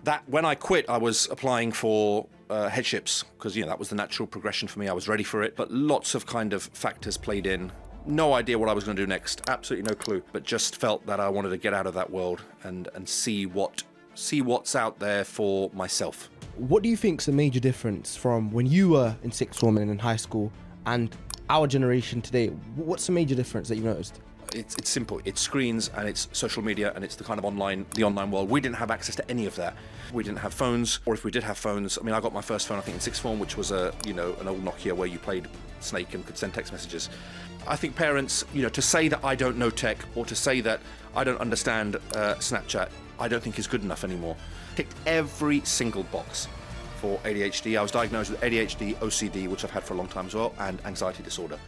That when I quit, I was applying for headships because that was the natural progression for me. I was ready for it, but lots of kind of factors played in. No idea what I was going to do next. Absolutely no clue. But just felt that I wanted to get out of that world and see what's out there for myself. What do you think's a major difference from when you were in sixth form and in high school and our generation today? What's the major difference that you've noticed? It's simple. It's screens and it's social media and it's the kind of the online world. We didn't have access to any of that. We didn't have phones, or if we did have phones, I got my first phone I think in sixth form, which was an old Nokia where you played Snake and could send text messages. I think parents, to say that I don't know tech or to say that I don't understand Snapchat, I don't think is good enough anymore. Ticked every single box for ADHD. I was diagnosed with ADHD, OCD, which I've had for a long time as well, and anxiety disorder.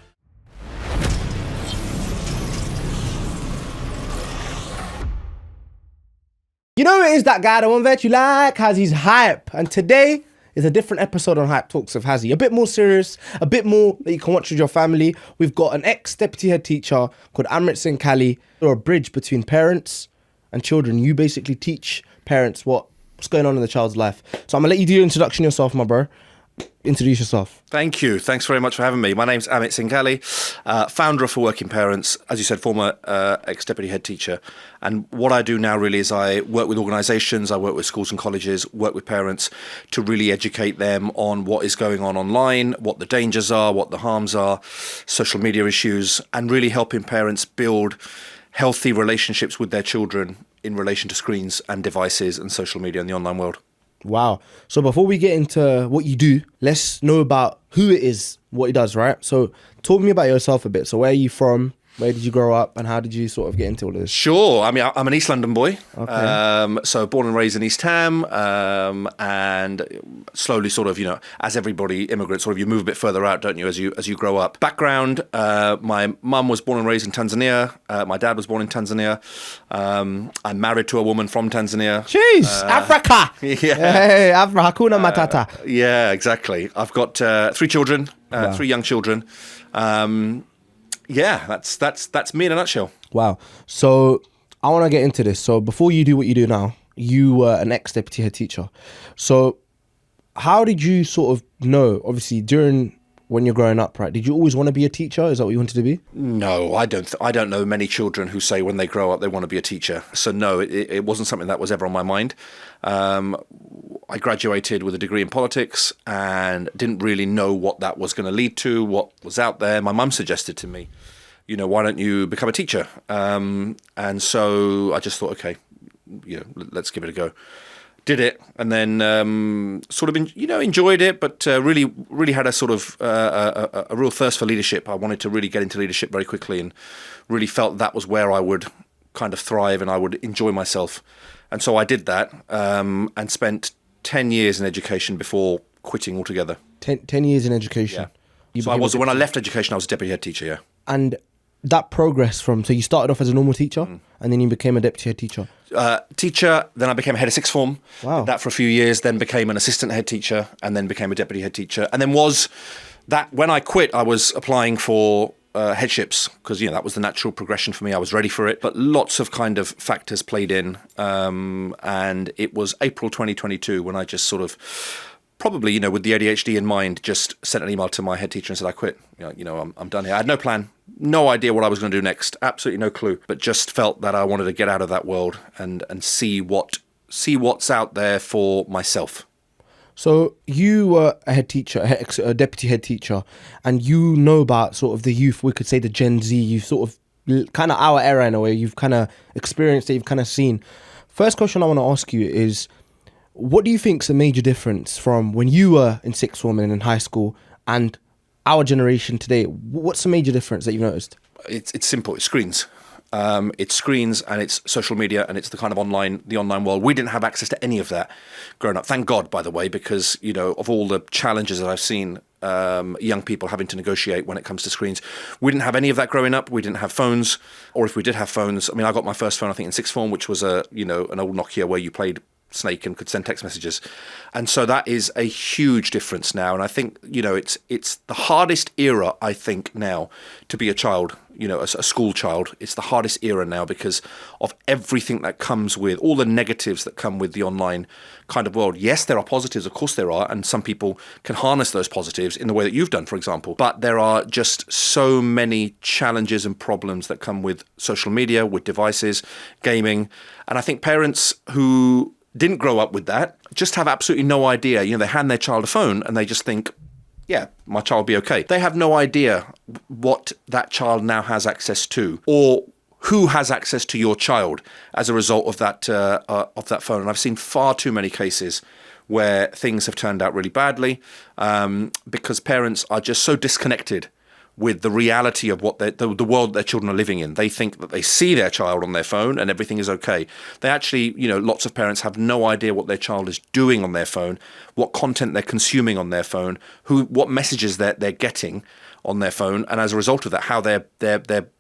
You know it is that guy, the one that you like, Hazi's Hype. And today is a different episode on Hype Talks of Hazi. A bit more serious, a bit more that you can watch with your family. We've got an ex-deputy head teacher called Amit Singh Kali. You're a bridge between parents and children. You basically teach parents what's going on in the child's life. So I'm going to let you do your introduction yourself, my bro. Introduce yourself. Thank you. Thanks very much for having me. My name's Amit Singh Kali, founder of For Working Parents, as you said, former ex-deputy head teacher. And what I do now really is I work with organisations, I work with schools and colleges, work with parents to really educate them on what is going on online, what the dangers are, what the harms are, social media issues, and really helping parents build healthy relationships with their children in relation to screens and devices and social media in the online world. Wow. So before we get into what you do, let's know about who it is, what he does, right? So talk to me about yourself a bit. So where are you from? Where did you grow up? And how did you sort of get into all of this? Sure. I'm an East London boy. Okay. So born and raised in East Ham, and slowly sort of, as everybody immigrants, sort of you move a bit further out, don't you, as you grow up. Background, my mum was born and raised in Tanzania. My dad was born in Tanzania. I'm married to a woman from Tanzania. Jeez, Africa. Yeah. Hey, Africa, Hakuna Matata. Yeah, exactly. I've got 3 children, Wow. 3 young children. Yeah, that's me in a nutshell. Wow. So I want to get into this. So before you do what you do now, you were an ex-deputy head teacher. So how did you sort of know, obviously when you're growing up, right? Did you always want to be a teacher? Is that what you wanted to be? No, I don't know many children who say when they grow up they want to be a teacher. So no, it wasn't something that was ever on my mind. I graduated with a degree in politics and didn't really know what that was going to lead to, what was out there. My mum suggested to me, why don't you become a teacher? And so I just thought, okay, let's give it a go. Did it, and then sort of enjoyed it, but really had a sort of a real thirst for leadership. I wanted to really get into leadership very quickly, and really felt that was where I would kind of thrive and I would enjoy myself. And so I did that, and spent 10 years in education before quitting altogether. 10 years in education. Yeah. So when I left education, I was a deputy head teacher. Yeah. And that progress so you started off as a normal teacher and then you became a deputy head teacher. Teacher, then I became a head of sixth form. Wow. Did that for a few years, then became an assistant head teacher, and then became a deputy head teacher. And then when I quit, I was applying for headships because that was the natural progression for me. I was ready for it, but lots of kind of factors played in, and it was April 2022 when I just sort of, probably with the ADHD in mind, just sent an email to my head teacher and said I quit. I'm done here. I had no plan, no idea what I was going to do next, absolutely no clue, but just felt that I wanted to get out of that world and see what's out there for myself. So you were a head teacher, a deputy head teacher, and you know about sort of the youth, we could say the Gen Z, you've sort of kind of our era in a way, you've kind of experienced it, you've kind of seen. First question I want to ask you is, what do you think's a major difference from when you were in sixth form and in high school and our generation today? What's the major difference that you've noticed? It's simple. It's screens. It's screens and it's social media and it's the kind of the online world. We didn't have access to any of that growing up. Thank God, by the way, because of all the challenges that I've seen young people having to negotiate when it comes to screens, we didn't have any of that growing up. We didn't have phones, or if we did have phones, I got my first phone I think in sixth form, which was an old Nokia where you played snake and could send text messages. And so that is a huge difference now. And I think, it's the hardest era, I think, now to be a child, a school child. It's the hardest era now because of everything that comes with, all the negatives that come with the online kind of world. Yes, there are positives, of course there are, and some people can harness those positives in the way that you've done, for example. But there are just so many challenges and problems that come with social media, with devices, gaming. And I think parents who didn't grow up with that just have absolutely no idea. They hand their child a phone and they just think, yeah, my child will be okay. They have no idea what that child now has access to, or who has access to your child as a result of that phone. And I've seen far too many cases where things have turned out really badly because parents are just so disconnected with the reality of what the world their children are living in. They think that they see their child on their phone and everything is okay. They actually, lots of parents have no idea what their child is doing on their phone, what content they're consuming on their phone, what messages they're getting on their phone, and as a result of that, how their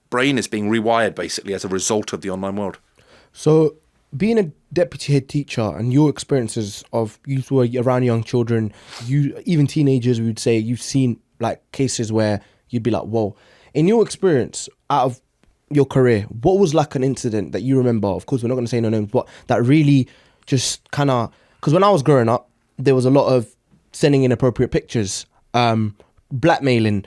brain is being rewired basically as a result of the online world. So being a deputy head teacher and your experiences of you were around young children, even teenagers, we would say you've seen like cases where you'd be like, whoa. In your experience, out of your career, what was like an incident that you remember? Of course, we're not going to say no names, but that really just kind of... Because when I was growing up, there was a lot of sending inappropriate pictures, blackmailing,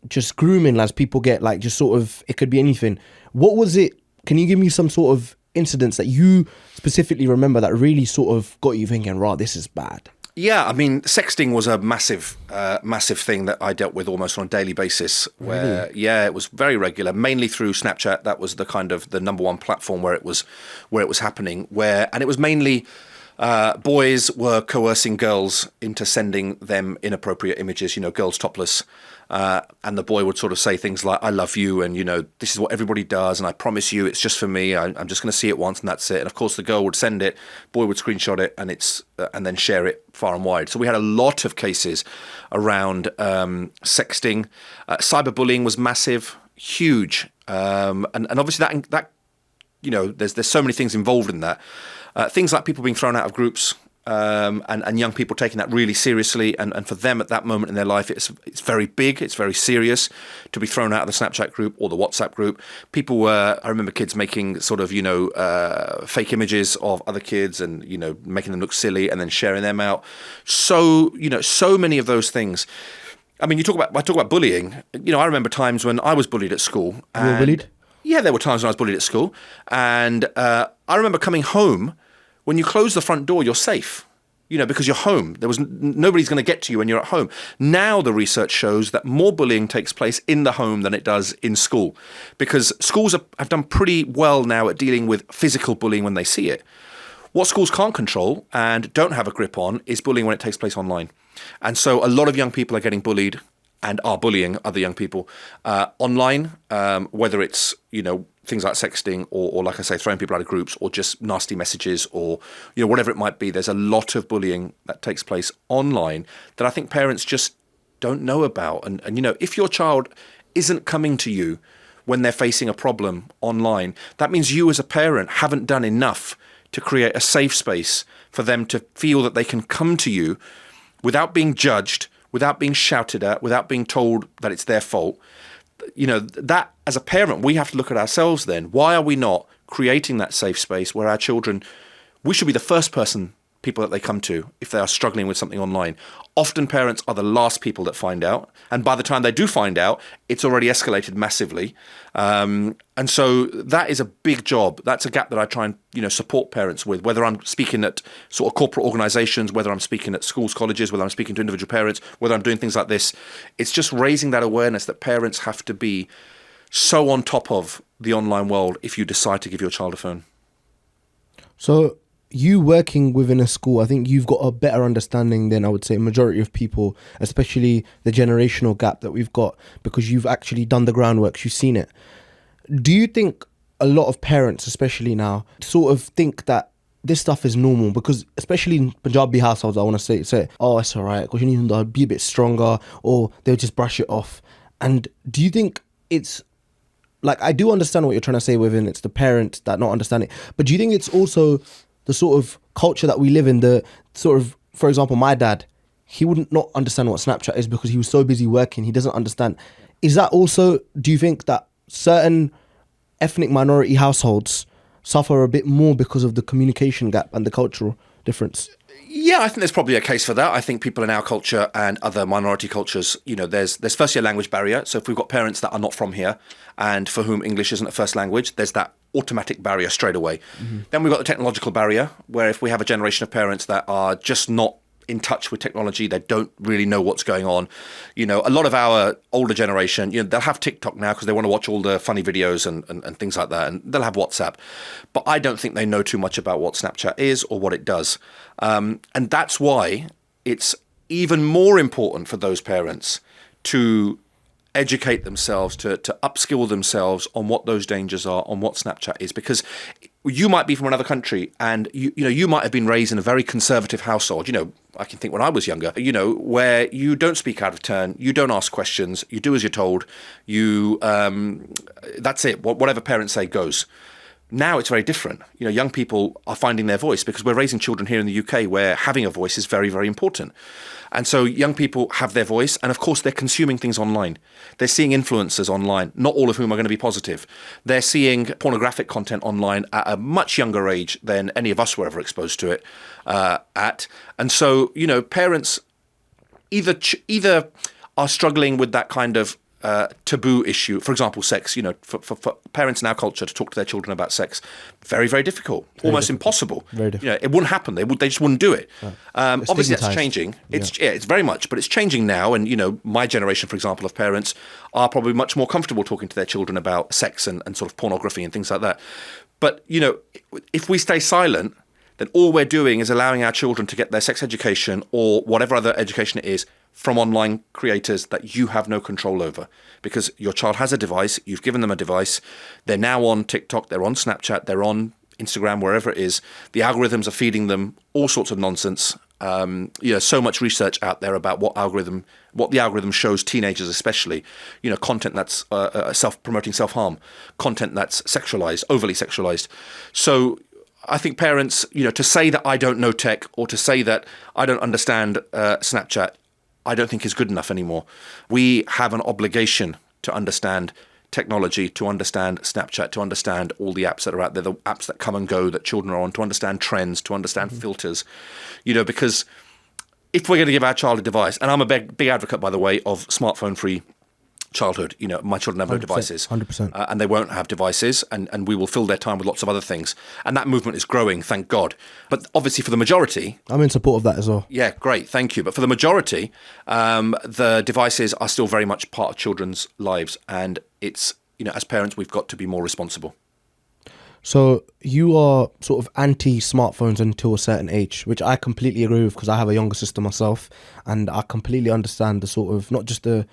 just grooming as people get, like, just sort of... It could be anything. What was it? Can you give me some sort of incidents that you specifically remember that really sort of got you thinking, right, this is bad? Yeah, I mean, sexting was a massive thing that I dealt with almost on a daily basis. Where, Really? yeah, it was very regular, mainly through Snapchat. That was the kind of the number one platform where it was happening. And it was mainly boys were coercing girls into sending them inappropriate images. Girls topless. And the boy would sort of say things like, I love you, and, this is what everybody does, and I promise you it's just for me. I'm just going to see it once, and that's it. And, of course, the girl would send it, boy would screenshot it, and then share it far and wide. So we had a lot of cases around sexting. Cyberbullying was massive, huge. And obviously that there's so many things involved in that. Things like people being thrown out of groups, and young people taking that really seriously, and for them at that moment in their life, it's very big, it's very serious to be thrown out of the Snapchat group or the WhatsApp group. People were, I remember kids making sort of, fake images of other kids and, making them look silly and then sharing them out. So, so many of those things. I mean, I talk about bullying. I remember times when I was bullied at school. You were bullied? Yeah, there were times when I was bullied at school. And I remember coming home. When you close the front door, you're safe, because you're home. Nobody's going to get to you when you're at home. Now the research shows that more bullying takes place in the home than it does in school, because schools have done pretty well now at dealing with physical bullying when they see it. What schools can't control and don't have a grip on is bullying when it takes place online. And so a lot of young people are getting bullied and are bullying other young people online, whether it's, things like sexting or like I say, throwing people out of groups or just nasty messages or, whatever it might be. There's a lot of bullying that takes place online that I think parents just don't know about. And if your child isn't coming to you when they're facing a problem online, that means you as a parent haven't done enough to create a safe space for them to feel that they can come to you without being judged, without being shouted at, without being told that it's their fault. That as a parent, we have to look at ourselves then. Why are we not creating that safe space where our children, we should be the first people that they come to if they are struggling with something online. Often parents are the last people that find out. And by the time they do find out, it's already escalated massively. And so that is a big job. That's a gap that I try and, support parents with, whether I'm speaking at sort of corporate organizations, whether I'm speaking at schools, colleges, whether I'm speaking to individual parents, whether I'm doing things like this. It's just raising that awareness that parents have to be so on top of the online world if you decide to give your child a phone. So you working within a school, I think you've got a better understanding than I would say majority of people, especially the generational gap that we've got, because you've actually done the groundwork, you've seen it. Do you think a lot of parents, especially now, sort of think that this stuff is normal? Because especially in Punjabi households, I want to say, oh, it's all right, because you need to be a bit stronger, or they'll just brush it off. And do you think it's, like, I do understand what you're trying to say within it's the parents that not understanding, but do you think it's also the sort of culture that we live in, the sort of, for example, my dad, he wouldn't not understand what Snapchat is because he was so busy working. He doesn't understand. Is that also, do you think that certain ethnic minority households suffer a bit more because of the communication gap and the cultural difference? Yeah, I think there's probably a case for that. I think people in our culture and other minority cultures, there's firstly a language barrier. So if we've got parents that are not from here and for whom English isn't a first language, there's that automatic barrier straight away. Then we've got the technological barrier, where if we have a generation of parents that are just not in touch with technology, they don't really know what's going on. A lot of our older generation, they'll have TikTok now because they want to watch all the funny videos and things like that, and they'll have WhatsApp. But I don't think they know too much about what Snapchat is or what it does. And that's why it's even more important for those parents to educate themselves, to upskill themselves on what those dangers are, on what Snapchat is, because you might be from another country and you might have been raised in a very conservative household. I can think when I was younger, where you don't speak out of turn, you don't ask questions, you do as you're told, that's it. Whatever parents say goes. Now it's very different. Young people are finding their voice because we're raising children here in the UK where having a voice is very, very important. And so young people have their voice, and of course they're consuming things online. They're seeing influencers online, not all of whom are going to be positive. They're seeing pornographic content online at a much younger age than any of us were ever exposed to it at. And so, parents either are struggling with that kind of taboo issue, for example, sex. For parents in our culture to talk to their children about sex, very, very difficult, almost impossible. Very difficult. It wouldn't happen. They just wouldn't do it. Right. Obviously, that's changing. It's very much, but it's changing now. And my generation, for example, of parents are probably much more comfortable talking to their children about sex and sort of pornography and things like that. But if we stay silent, then all we're doing is allowing our children to get their sex education or whatever other education it is from online creators that you have no control over, because your child has a device, you've given them a device, they're now on TikTok, they're on Snapchat, they're on Instagram, wherever it is. The algorithms are feeding them all sorts of nonsense. So much research out there about what the algorithm shows teenagers, especially, content that's promoting self-harm, content that's sexualized, overly sexualized. So I think parents, to say that I don't know tech or to say that I don't understand Snapchat, I don't think is good enough anymore. We have an obligation to understand technology, to understand Snapchat, to understand all the apps that are out there, the apps that come and go that children are on, to understand trends, to understand filters, because if we're going to give our child a device, and I'm a big advocate, by the way, of smartphone-free childhood. My children have no devices. 100%. And they won't have devices, and we will fill their time with lots of other things. And that movement is growing, thank God. But obviously for the majority... I'm in support of that as well. Yeah, great, thank you. But for the majority, the devices are still very much part of children's lives. And it's, as parents, we've got to be more responsible. So you are sort of anti-smartphones until a certain age, which I completely agree with because I have a younger sister myself. And I completely understand the sort of, not just the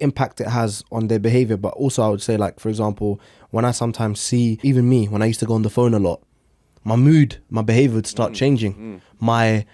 impact it has on their behavior, but also I would say, like, for example, when I sometimes see, even me, when I used to go on the phone a lot, my mood, my behavior would start changing. My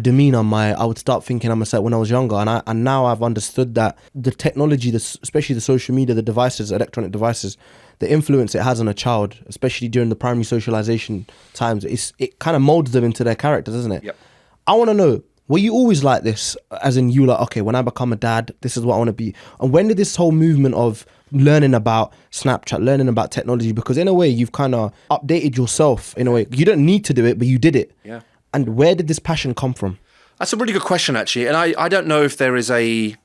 demeanor, I would start thinking I'm upset when I was younger. And now I've understood that the technology, especially the social media, the devices, electronic devices, the influence it has on a child, especially during the primary socialization times, it kind of molds them into their character, doesn't it? Yep. I want to know, were you always like this? As in, you were like, okay, when I become a dad, this is what I want to be. And when did this whole movement of learning about Snapchat, learning about technology, because in a way, you've kind of updated yourself in a way. You don't need to do it, but you did it. Yeah. And where did this passion come from? That's a really good question, actually. And I don't know if there is a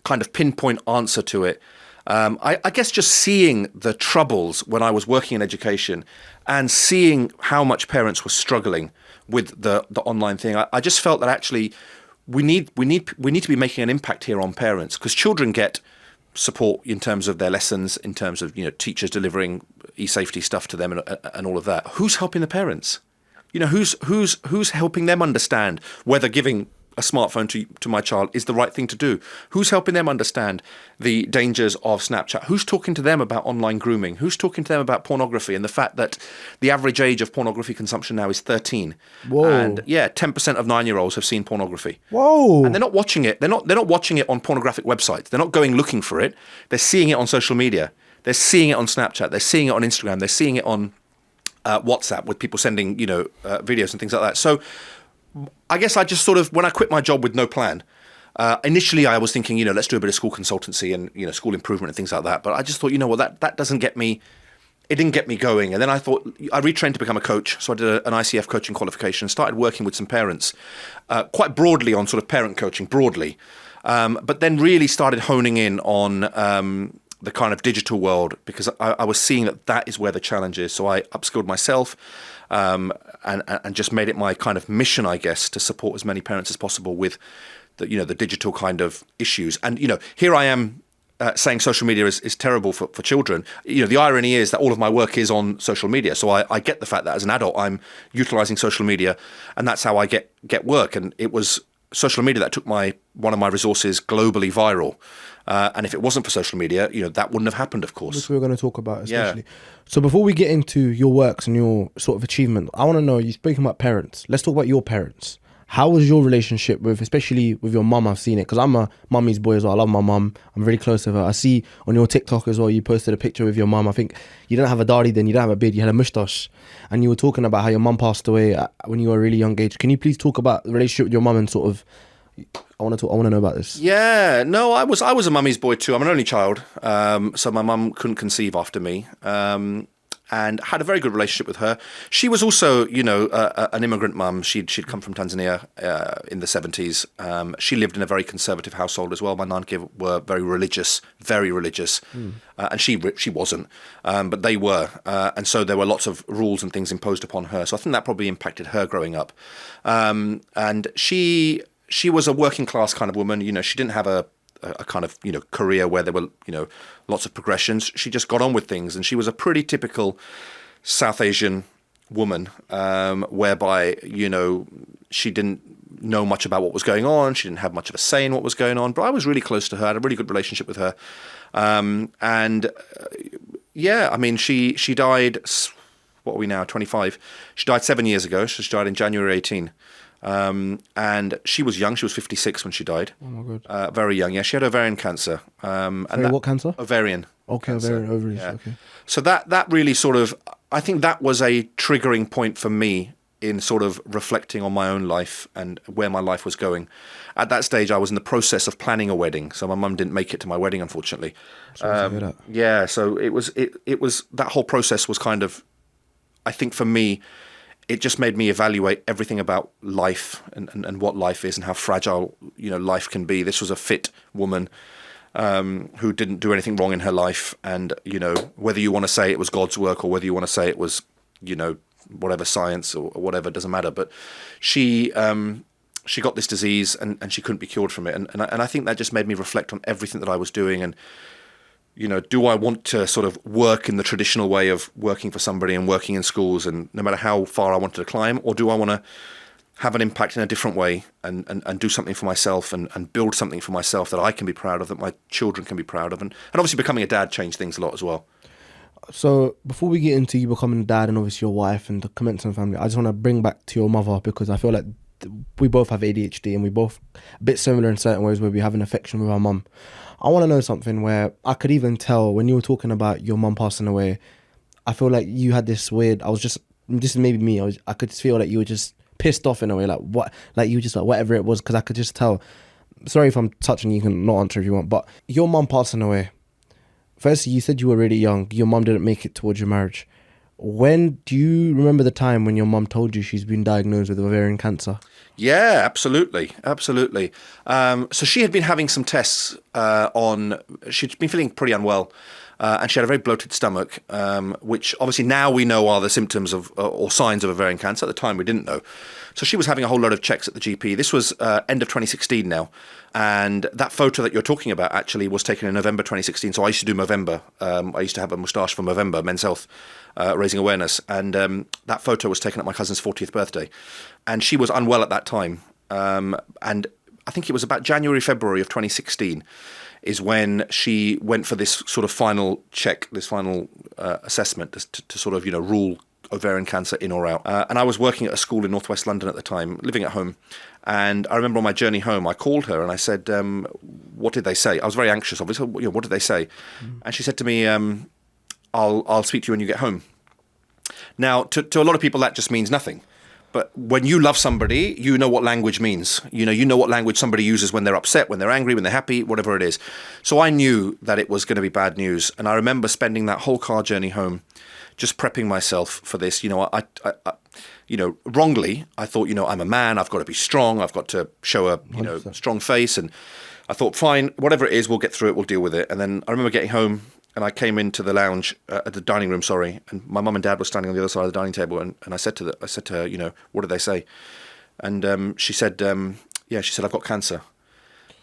kind of pinpoint answer to it. I guess just seeing the troubles when I was working in education and seeing how much parents were struggling with the online thing, I just felt that actually we need to be making an impact here on parents, because children get support in terms of their lessons, in terms of teachers delivering e-safety stuff to them and all of that. Who's helping the parents? Who's helping them understand whether giving a smartphone to my child is the right thing to do? Who's helping them understand the dangers of Snapchat? Who's talking to them about online grooming? Who's talking to them about pornography and the fact that the average age of pornography consumption now is 13? Whoa. And 10% of 9-year-olds have seen pornography. Whoa. And they're not watching it. They're not watching it on pornographic websites. They're not going looking for it. They're seeing it on social media. They're seeing it on Snapchat. They're seeing it on Instagram. They're seeing it on WhatsApp with people sending, videos and things like that. So I guess I just sort of, when I quit my job with no plan, initially I was thinking, let's do a bit of school consultancy and, school improvement and things like that. But I just thought, that doesn't get me, it didn't get me going. And then I thought, I retrained to become a coach. So I did an ICF coaching qualification and started working with some parents, quite broadly on sort of parent coaching, broadly. But then really started honing in on the kind of digital world, because I was seeing that is where the challenge is. So I upskilled myself and just made it my kind of mission, I guess, to support as many parents as possible with the digital kind of issues. And, here I am saying social media is terrible for children. The irony is that all of my work is on social media. So I get the fact that as an adult, I'm utilizing social media, and that's how I get work. And it was social media that took one of my resources globally viral. And if it wasn't for social media, that wouldn't have happened, of course. Which we're going to talk about, especially. Yeah. So before we get into your works and your sort of achievement, I want to know, you're speaking about parents. Let's talk about your parents. How was your relationship especially with your mum? I've seen it because I'm a mummy's boy as well. I love my mum. I'm really close to her. I see on your TikTok as well, you posted a picture with your mum. I think you didn't have a dadi then, you didn't have a beard, you had a moustache. And you were talking about how your mum passed away when you were a really young age. Can you please talk about the relationship with your mum and sort of, I want to know about this. Yeah, no, I was a mummy's boy too. I'm an only child. So my mum couldn't conceive after me. And had a very good relationship with her. She was also, an immigrant mum. She'd come from Tanzania in the 70s. She lived in a very conservative household as well. My nanki were very religious, and she wasn't, but they were. And so there were lots of rules and things imposed upon her. So I think that probably impacted her growing up. And she was a working class kind of woman. She didn't have a kind of career where there were lots of progressions. She just got on with things, and she was a pretty typical South Asian woman, whereby she didn't know much about what was going on. She didn't have much of a say in what was going on. But I was really close to her. I had a really good relationship with her, she died. What are we now? 25. She died 7 years ago. So she died in January 18. And she was young. She was 56 when she died. Oh my God. Very young. Yeah, she had ovarian cancer. What cancer? Ovarian. Okay, cancer. Ovarian, ovaries. Yeah. Okay. So that really sort of, I think that was a triggering point for me in sort of reflecting on my own life and where my life was going. At that stage, I was in the process of planning a wedding. So my mum didn't make it to my wedding, unfortunately. Sorry to hear that. Yeah. So it was that whole process was kind of, I think for me, it just made me evaluate everything about life and what life is and how fragile, life can be. This was a fit woman who didn't do anything wrong in her life. And, whether you want to say it was God's work or whether you want to say it was, whatever science or whatever, doesn't matter. But she got this disease and she couldn't be cured from it. And I think that just made me reflect on everything that I was doing. And, do I want to sort of work in the traditional way of working for somebody and working in schools, and no matter how far I wanted to climb, or do I want to have an impact in a different way and do something for myself and build something for myself that I can be proud of, that my children can be proud of. And obviously becoming a dad changed things a lot as well. So before we get into you becoming a dad and obviously your wife and the commencement family, I just want to bring back to your mother, because I feel like we both have ADHD and we both a bit similar in certain ways where we have an affection with our mum. I want to know something where I could even tell when you were talking about your mum passing away, I feel like you had this weird, this is maybe me, I could feel like you were just pissed off in a way, you just whatever it was, because I could just tell. Sorry if I'm touching, you can not answer if you want, but your mum passing away, firstly, you said you were really young, your mum didn't make it towards your marriage. When do you remember the time when your mum told you she's been diagnosed with ovarian cancer? Yeah, absolutely. So she had been having some tests she'd been feeling pretty unwell, and she had a very bloated stomach, which obviously now we know are the symptoms of or signs of ovarian cancer. At the time we didn't know. So she was having a whole load of checks at the GP. This was end of 2016 now. And that photo that you're talking about actually was taken in November 2016. So I used to do Movember. I used to have a moustache for Movember, Men's Health, raising awareness. And that photo was taken at my cousin's 40th birthday. And she was unwell at that time. And I think it was about January, February of 2016 is when she went for this sort of final check, this final assessment to sort of, rule ovarian cancer in or out. And I was working at a school in northwest London at the time, living at home. And I remember on my journey home, I called her and I said, what did they say? I was very anxious, obviously. What did they say? And she said to me, I'll speak to you when you get home. Now, to a lot of people, that just means nothing. But when you love somebody, you know what language means. You know what language somebody uses when they're upset, when they're angry, when they're happy, whatever it is. So I knew that it was going to be bad news. And I remember spending that whole car journey home just prepping myself for this. Wrongly, I thought, I'm a man, I've got to be strong, I've got to show a, 100%. strong face. And I thought, fine, whatever it is, we'll get through it, we'll deal with it. And then I remember getting home and I came into the lounge, at the dining room, and my mum and dad were standing on the other side of the dining table. And I said to her, what did they say? And she said, I've got cancer.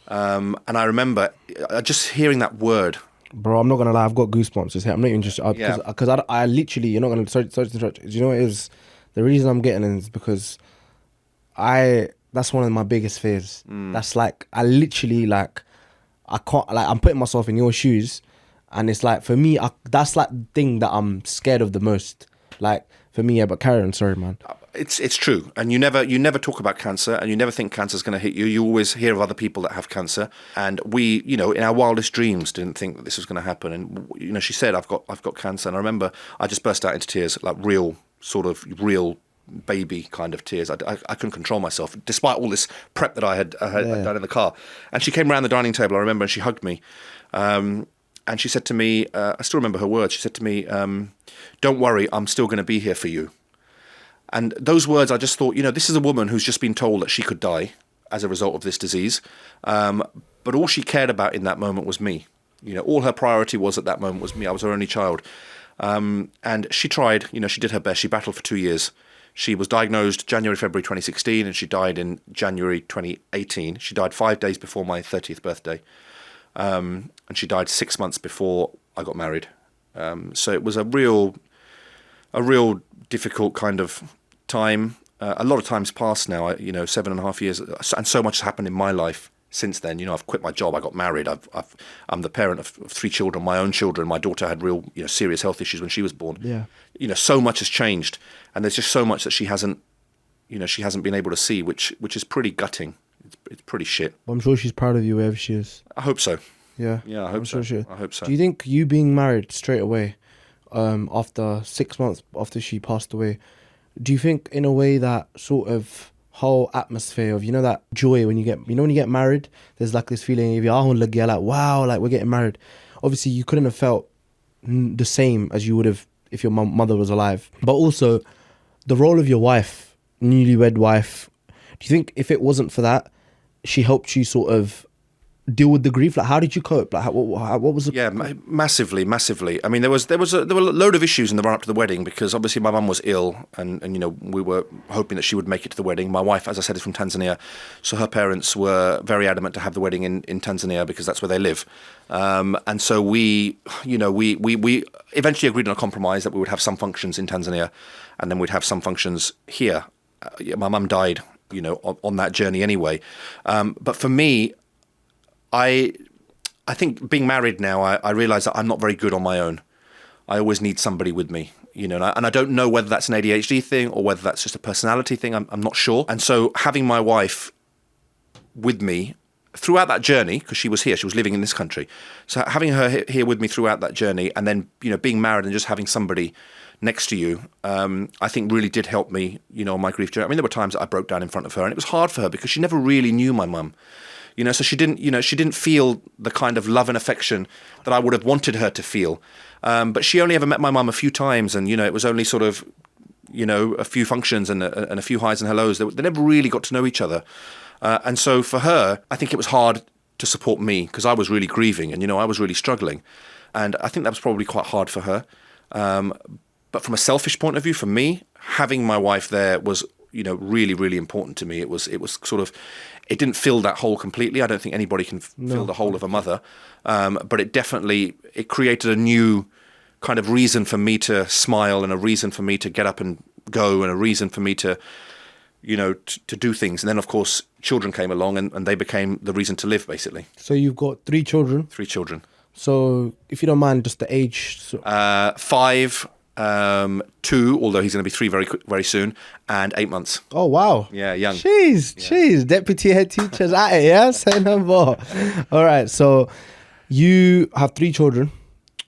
And I remember just hearing that word. Bro, I'm not gonna lie, I've got goosebumps just here. I'm not even just because I literally, you're not gonna sorry to interrupt. Do you know what it is? The reason I'm getting it is because that's one of my biggest fears. That's like I literally I can't I'm putting myself in your shoes, and it's like for me that's like the thing that I'm scared of the most. Like for me, but carry on, sorry man. It's true, and you never talk about cancer, and you never think cancer's going to hit you. You always hear of other people that have cancer, and we, in our wildest dreams, didn't think that this was going to happen. And she said, "I've got cancer," and I remember I just burst out into tears, like real baby kind of tears. I couldn't control myself, despite all this prep that I had done in the car. And she came around the dining table, I remember, and she hugged me, and she said to me, I still remember her words. She said to me, "Don't worry, I'm still going to be here for you." And those words, I just thought, this is a woman who's just been told that she could die as a result of this disease. But all she cared about in that moment was me. All her priority was at that moment was me. I was her only child. And she tried, she did her best. She battled for 2 years. She was diagnosed January, February 2016, and she died in January 2018. She died 5 days before my 30th birthday. And she died 6 months before I got married. So it was a real difficult kind of time. A lot of time's passed now, 7.5 years, and so much has happened in my life since then. I've quit my job, I got married, I'm the parent of 3 children, my own children. My daughter had real, serious health issues when she was born. Yeah. So much has changed, and there's just so much that she hasn't been able to see, which is pretty gutting. It's pretty shit. Well, I'm sure she's proud of you wherever she is. I hope so. Yeah. Yeah, I hope so. Sure I hope so. Do you think you being married straight away, after 6 months after she passed away, do you think in a way that sort of whole atmosphere of that joy when you get married, there's like this feeling if you're like wow, like we're getting married. Obviously you couldn't have felt the same as you would have if your mother was alive, but also the role of your wife, newlywed wife, do you think if it wasn't for that, she helped you sort of deal with the grief? Like, how did you cope? Like, what was it? Yeah, massively. I mean, there were a load of issues in the run up to the wedding, because obviously my mum was ill, and we were hoping that she would make it to the wedding. My wife, as I said, is from Tanzania, so her parents were very adamant to have the wedding in Tanzania because that's where they live. And so we eventually agreed on a compromise that we would have some functions in Tanzania, and then we'd have some functions here. My mum died, on that journey anyway. But for me, I think being married now, I realise that I'm not very good on my own. I always need somebody with me, and I don't know whether that's an ADHD thing or whether that's just a personality thing. I'm not sure. And so having my wife with me throughout that journey, because she was here, she was living in this country. So having her here with me throughout that journey, and then, being married and just having somebody next to you, I think really did help me, on my grief journey. I mean, there were times that I broke down in front of her, and it was hard for her because she never really knew my mum. So she didn't feel the kind of love and affection that I would have wanted her to feel. But she only ever met my mum a few times, and, it was only sort of, a few functions and a few highs and hellos. They never really got to know each other. And so for her, I think it was hard to support me because I was really grieving and, I was really struggling. And I think that was probably quite hard for her. But from a selfish point of view, for me, having my wife there was, really, really important to me. It was sort of, it didn't fill that hole completely. I don't think anybody can fill the hole of a mother. But it created a new kind of reason for me to smile, and a reason for me to get up and go, and a reason for me to, to do things. And then, of course, children came along, and they became the reason to live, basically. So you've got 3 children? 3 children. So if you don't mind, just the age. 5, 2, although he's going to be 3 very very soon, and 8 months. Oh, wow. Yeah, young. Jeez. Deputy head teachers at it, yeah? Say no more. All right, so you have 3 children,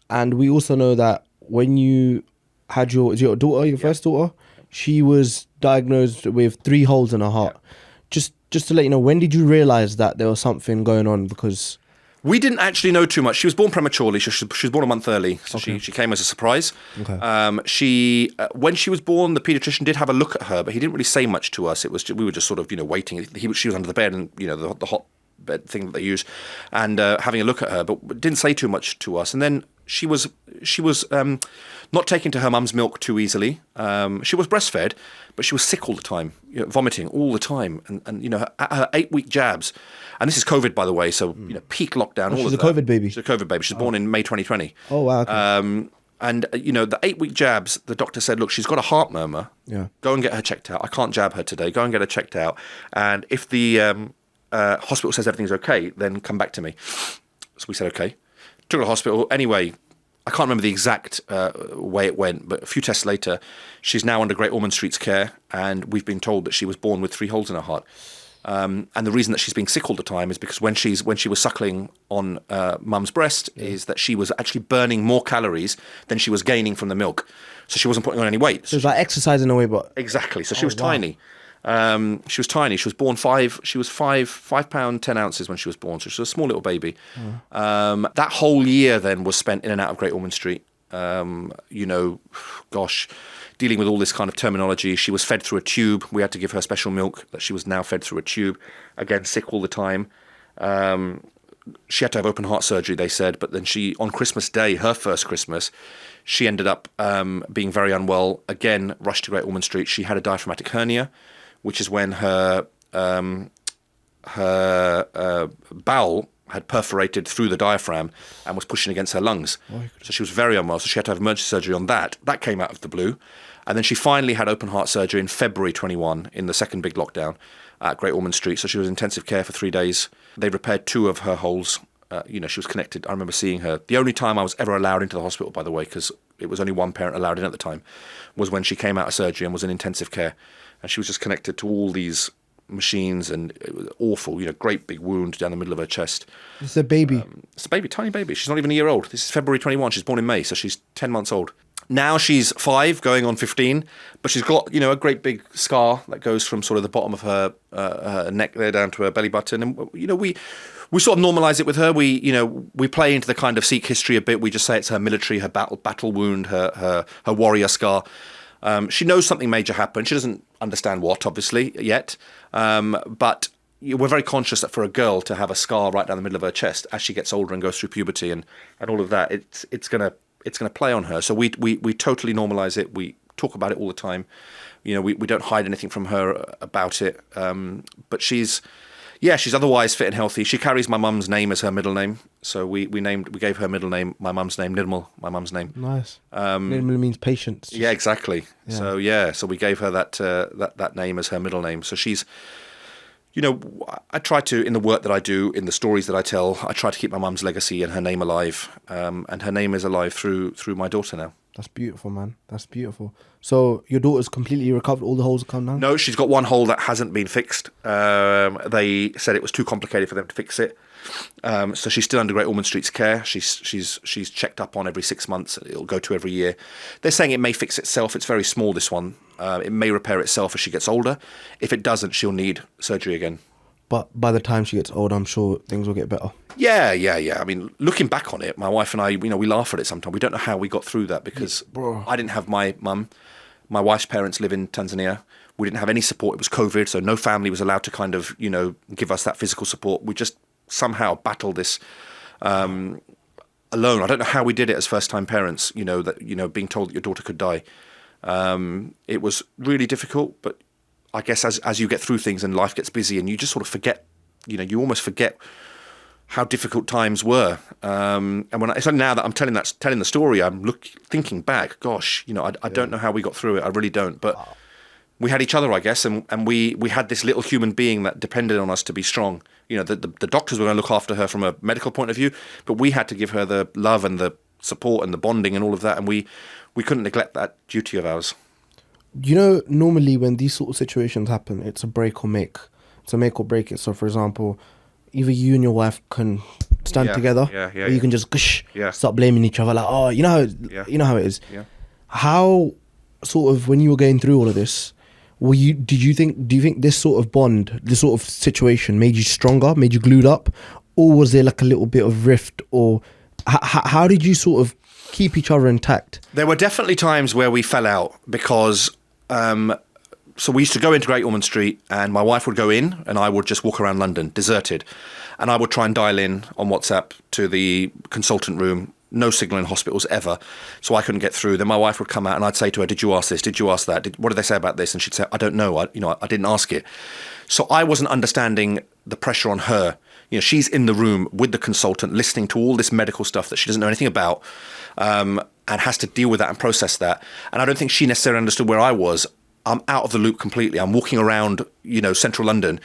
and we also know that when you had your daughter, your first daughter, she was diagnosed with 3 holes in her heart. Just to let you know, when did you realise that there was something going on? Because we didn't actually know too much. She was born prematurely. She was born a month early, so she came as a surprise. Okay. When she was born, the paediatrician did have a look at her, but he didn't really say much to us. We were just sort of waiting. She was under the bed, and the hot bed thing that they use, and having a look at her, but didn't say too much to us. And then she was not taken to her mum's milk too easily. She was breastfed, but she was sick all the time, vomiting all the time, and her 8-week jabs. And this is COVID, by the way, so peak lockdown. She's a COVID baby. She's a COVID baby. She's born in May 2020. Oh wow. Okay. And the 8-week jabs, the doctor said, look, she's got a heart murmur. Yeah. Go and get her checked out. I can't jab her today. Go and get her checked out. And if the hospital says everything's okay, then come back to me. So we said okay. Took her to the hospital. Anyway, I can't remember the exact way it went, but a few tests later, she's now under Great Ormond Street's care, and we've been told that she was born with 3 holes in her heart. And the reason that she's being sick all the time is because when she was suckling on mum's breast, is that she was actually burning more calories than she was gaining from the milk. So she wasn't putting on any weight. So it's like exercise in a way, but exactly. So she was tiny. She was tiny. She was born 5 pound 10 ounces when she was born. So she was a small little baby. That whole year then was spent in and out of Great Ormond Street. Dealing with all this kind of terminology. She was fed through a tube. We had to give her special milk that she was now fed through a tube. Again, sick all the time. She had to have open heart surgery, they said. But then on Christmas Day, her first Christmas, she ended up being very unwell. Again, rushed to Great Ormond Street. She had a diaphragmatic hernia, which is when her bowel had perforated through the diaphragm and was pushing against her lungs. So she was very unwell. So she had to have emergency surgery on that. That came out of the blue. And then she finally had open heart surgery in February 21 in the second big lockdown at Great Ormond Street. So she was in intensive care for 3 days. They repaired 2 of her holes. She was connected. I remember seeing her. The only time I was ever allowed into the hospital, by the way, because it was only one parent allowed in at the time, was when she came out of surgery and was in intensive care. And she was just connected to all these machines, and it was awful, great big wound down the middle of her chest. It's a baby. It's a baby, tiny baby. She's not even a year old. This is February 21. She's born in May, so she's 10 months old. Now she's 5, going on 15, but she's got, a great big scar that goes from sort of the bottom of her neck there down to her belly button. And, we sort of normalise it with her. We play into the kind of Sikh history a bit. We just say it's her military, her battle wound, her warrior scar. She knows something major happened. She doesn't understand what, obviously, yet. But we're very conscious that for a girl to have a scar right down the middle of her chest as she gets older and goes through puberty and all of that, it's gonna play on her. So we totally normalise it. We talk about it all the time. We don't hide anything from her about it. But she's otherwise fit and healthy. She carries my mum's name as her middle name. So we gave her middle name, my mum's name, Nirmal, my mum's name. Nice. Nirmal means patience. Yeah, exactly. Yeah. So we gave her that name as her middle name. So she's, I try to, in the work that I do, in the stories that I tell, I try to keep my mum's legacy and her name alive. And her name is alive through my daughter now. That's beautiful, man. That's beautiful. So your daughter's completely recovered? All the holes have come down? No, she's got one hole that hasn't been fixed. They said it was too complicated for them to fix it. So she's still under Great Ormond Street's care. She's checked up on every 6 months. It'll go to every year. They're saying it may fix itself. It's very small, this one. It may repair itself as she gets older. If it doesn't, she'll need surgery again. But by the time she gets older, I'm sure things will get better. Yeah. I mean, looking back on it, my wife and I, we laugh at it sometimes. We don't know how we got through that because I didn't have my mum. My wife's parents live in Tanzania. We didn't have any support. It was COVID, so no family was allowed to kind of, give us that physical support. We just somehow battled this alone. I don't know how we did it as first-time parents, being told that your daughter could die. It was really difficult, but I guess as you get through things and life gets busy and you just sort of forget, you almost forget how difficult times were. And so now that I'm telling the story, I'm thinking back, gosh, I don't know how we got through it. I really don't. But we had each other, I guess, and we had this little human being that depended on us to be strong. The doctors were going to look after her from a medical point of view, but we had to give her the love and the support and the bonding and all of that, and we couldn't neglect that duty of ours. Normally when these sort of situations happen, it's a break or make. It's a make or break it. So, for example, either you and your wife can stand together, or you can just start blaming each other, like, you know how it is. Yeah. how sort of, when you were going through all of this, do you think this sort of bond, this sort of situation made you stronger, made you glued up, or was there like a little bit of rift, or how did you sort of keep each other intact? There were definitely times where we fell out because so we used to go into Great Ormond Street, and my wife would go in and I would just walk around London, deserted. And I would try and dial in on WhatsApp to the consultant room. No signal in hospitals ever, so I couldn't get through. Then my wife would come out and I'd say to her, did you ask this? Did you ask that? What did they say about this? And she'd say, I don't know. I didn't ask it. So I wasn't understanding the pressure on her. She's in the room with the consultant listening to all this medical stuff that she doesn't know anything about, and has to deal with that and process that. And I don't think she necessarily understood where I was. I'm out of the loop completely. I'm walking around, central London,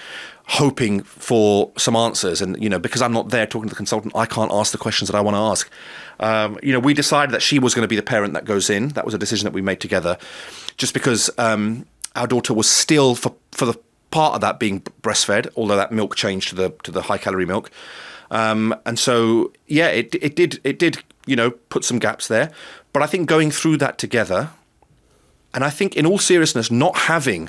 hoping for some answers. And, because I'm not there talking to the consultant, I can't ask the questions that I want to ask. We decided that she was going to be the parent that goes in. That was a decision that we made together, just because our daughter was still, for the part of that, being breastfed, although that milk changed to the high calorie milk. And so, yeah, it did, put some gaps there. But I think going through that together, and I think in all seriousness, not having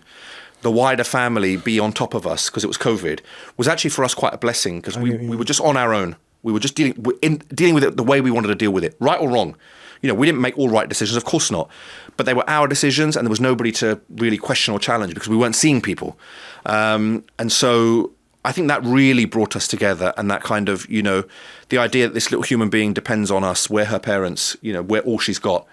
the wider family be on top of us because it was COVID was actually for us quite a blessing, because we were just on our own. We were just dealing with it the way we wanted to deal with it, right or wrong. We didn't make all right decisions, of course not. But they were our decisions, and there was nobody to really question or challenge because we weren't seeing people. And so I think that really brought us together, and that kind of, the idea that this little human being depends on us. We're her parents, we're all she's got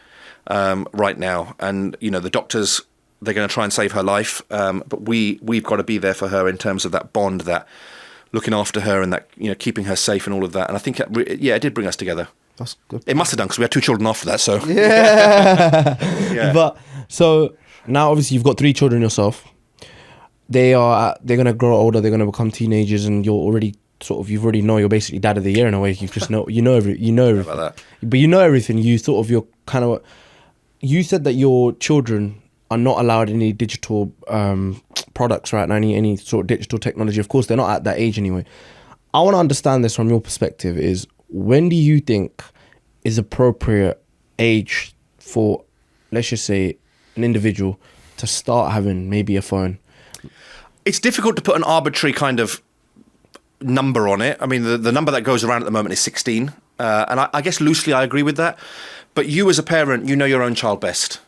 right now. And, the doctors, they're going to try and save her life. But we've got to be there for her in terms of that bond, that looking after her, and that, keeping her safe and all of that. And I think, it did bring us together. That's good. It must have done, because we had 2 children after that. So yeah. Yeah. But so now obviously you've got 3 children yourself. They're going to grow older. They're going to become teenagers, and you're already you already know you're basically dad of the year in a way. You just know, everything. About that. But everything. You're kind of, you said that your children are not allowed any digital products right now, any sort of digital technology. Of course, they're not at that age anyway. I want to understand this from your perspective. Is, when do you think is appropriate age for, let's just say, an individual to start having maybe a phone? It's difficult to put an arbitrary kind of number on it. I mean, the number that goes around at the moment is 16. And I guess loosely I agree with that. But you as a parent, you know your own child best.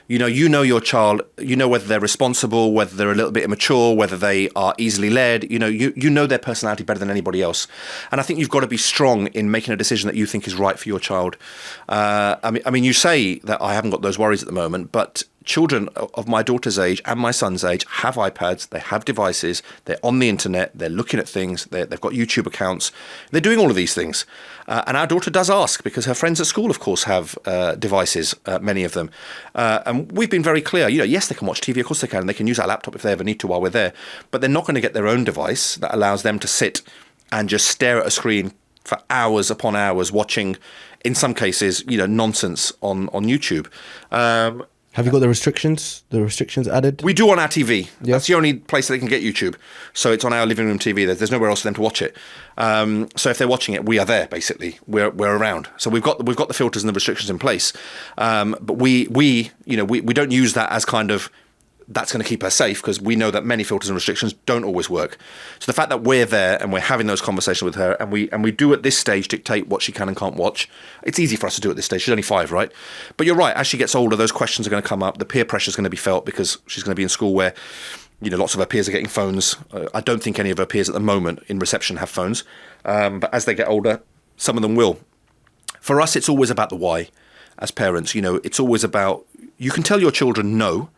You know your child, whether they're responsible, whether they're a little bit immature, whether they are easily led. You know their personality better than anybody else. And I think you've got to be strong in making a decision that you think is right for your child. I mean, you say that I haven't got those worries at the moment, but children of my daughter's age and my son's age have iPads, they have devices, they're on the internet, they're looking at things, they've got YouTube accounts, they're doing all of these things. And our daughter does ask, because her friends at school, of course, have devices, many of them. And we've been very clear, yes, they can watch TV, of course they can, and they can use our laptop if they ever need to while we're there, but they're not going to get their own device that allows them to sit and just stare at a screen for hours upon hours watching, in some cases, nonsense on YouTube. Have you got the restrictions added? We do on our TV. Yeah. That's the only place that they can get YouTube. So it's on our living room TV. There's nowhere else for them to watch it. So if they're watching it, we are there, basically. We're around. So we've got the filters and the restrictions in place. But we don't use that as kind of, that's going to keep her safe, because we know that many filters and restrictions don't always work. So the fact that we're there and we're having those conversations with her, and we do at this stage dictate what she can and can't watch. It's easy for us to do at this stage. She's only 5, right? But you're right. As she gets older, those questions are going to come up. The peer pressure is going to be felt, because she's going to be in school where, lots of her peers are getting phones. I don't think any of her peers at the moment in reception have phones. But as they get older, some of them will. For us, it's always about the why as parents. It's always about, you can tell your children no,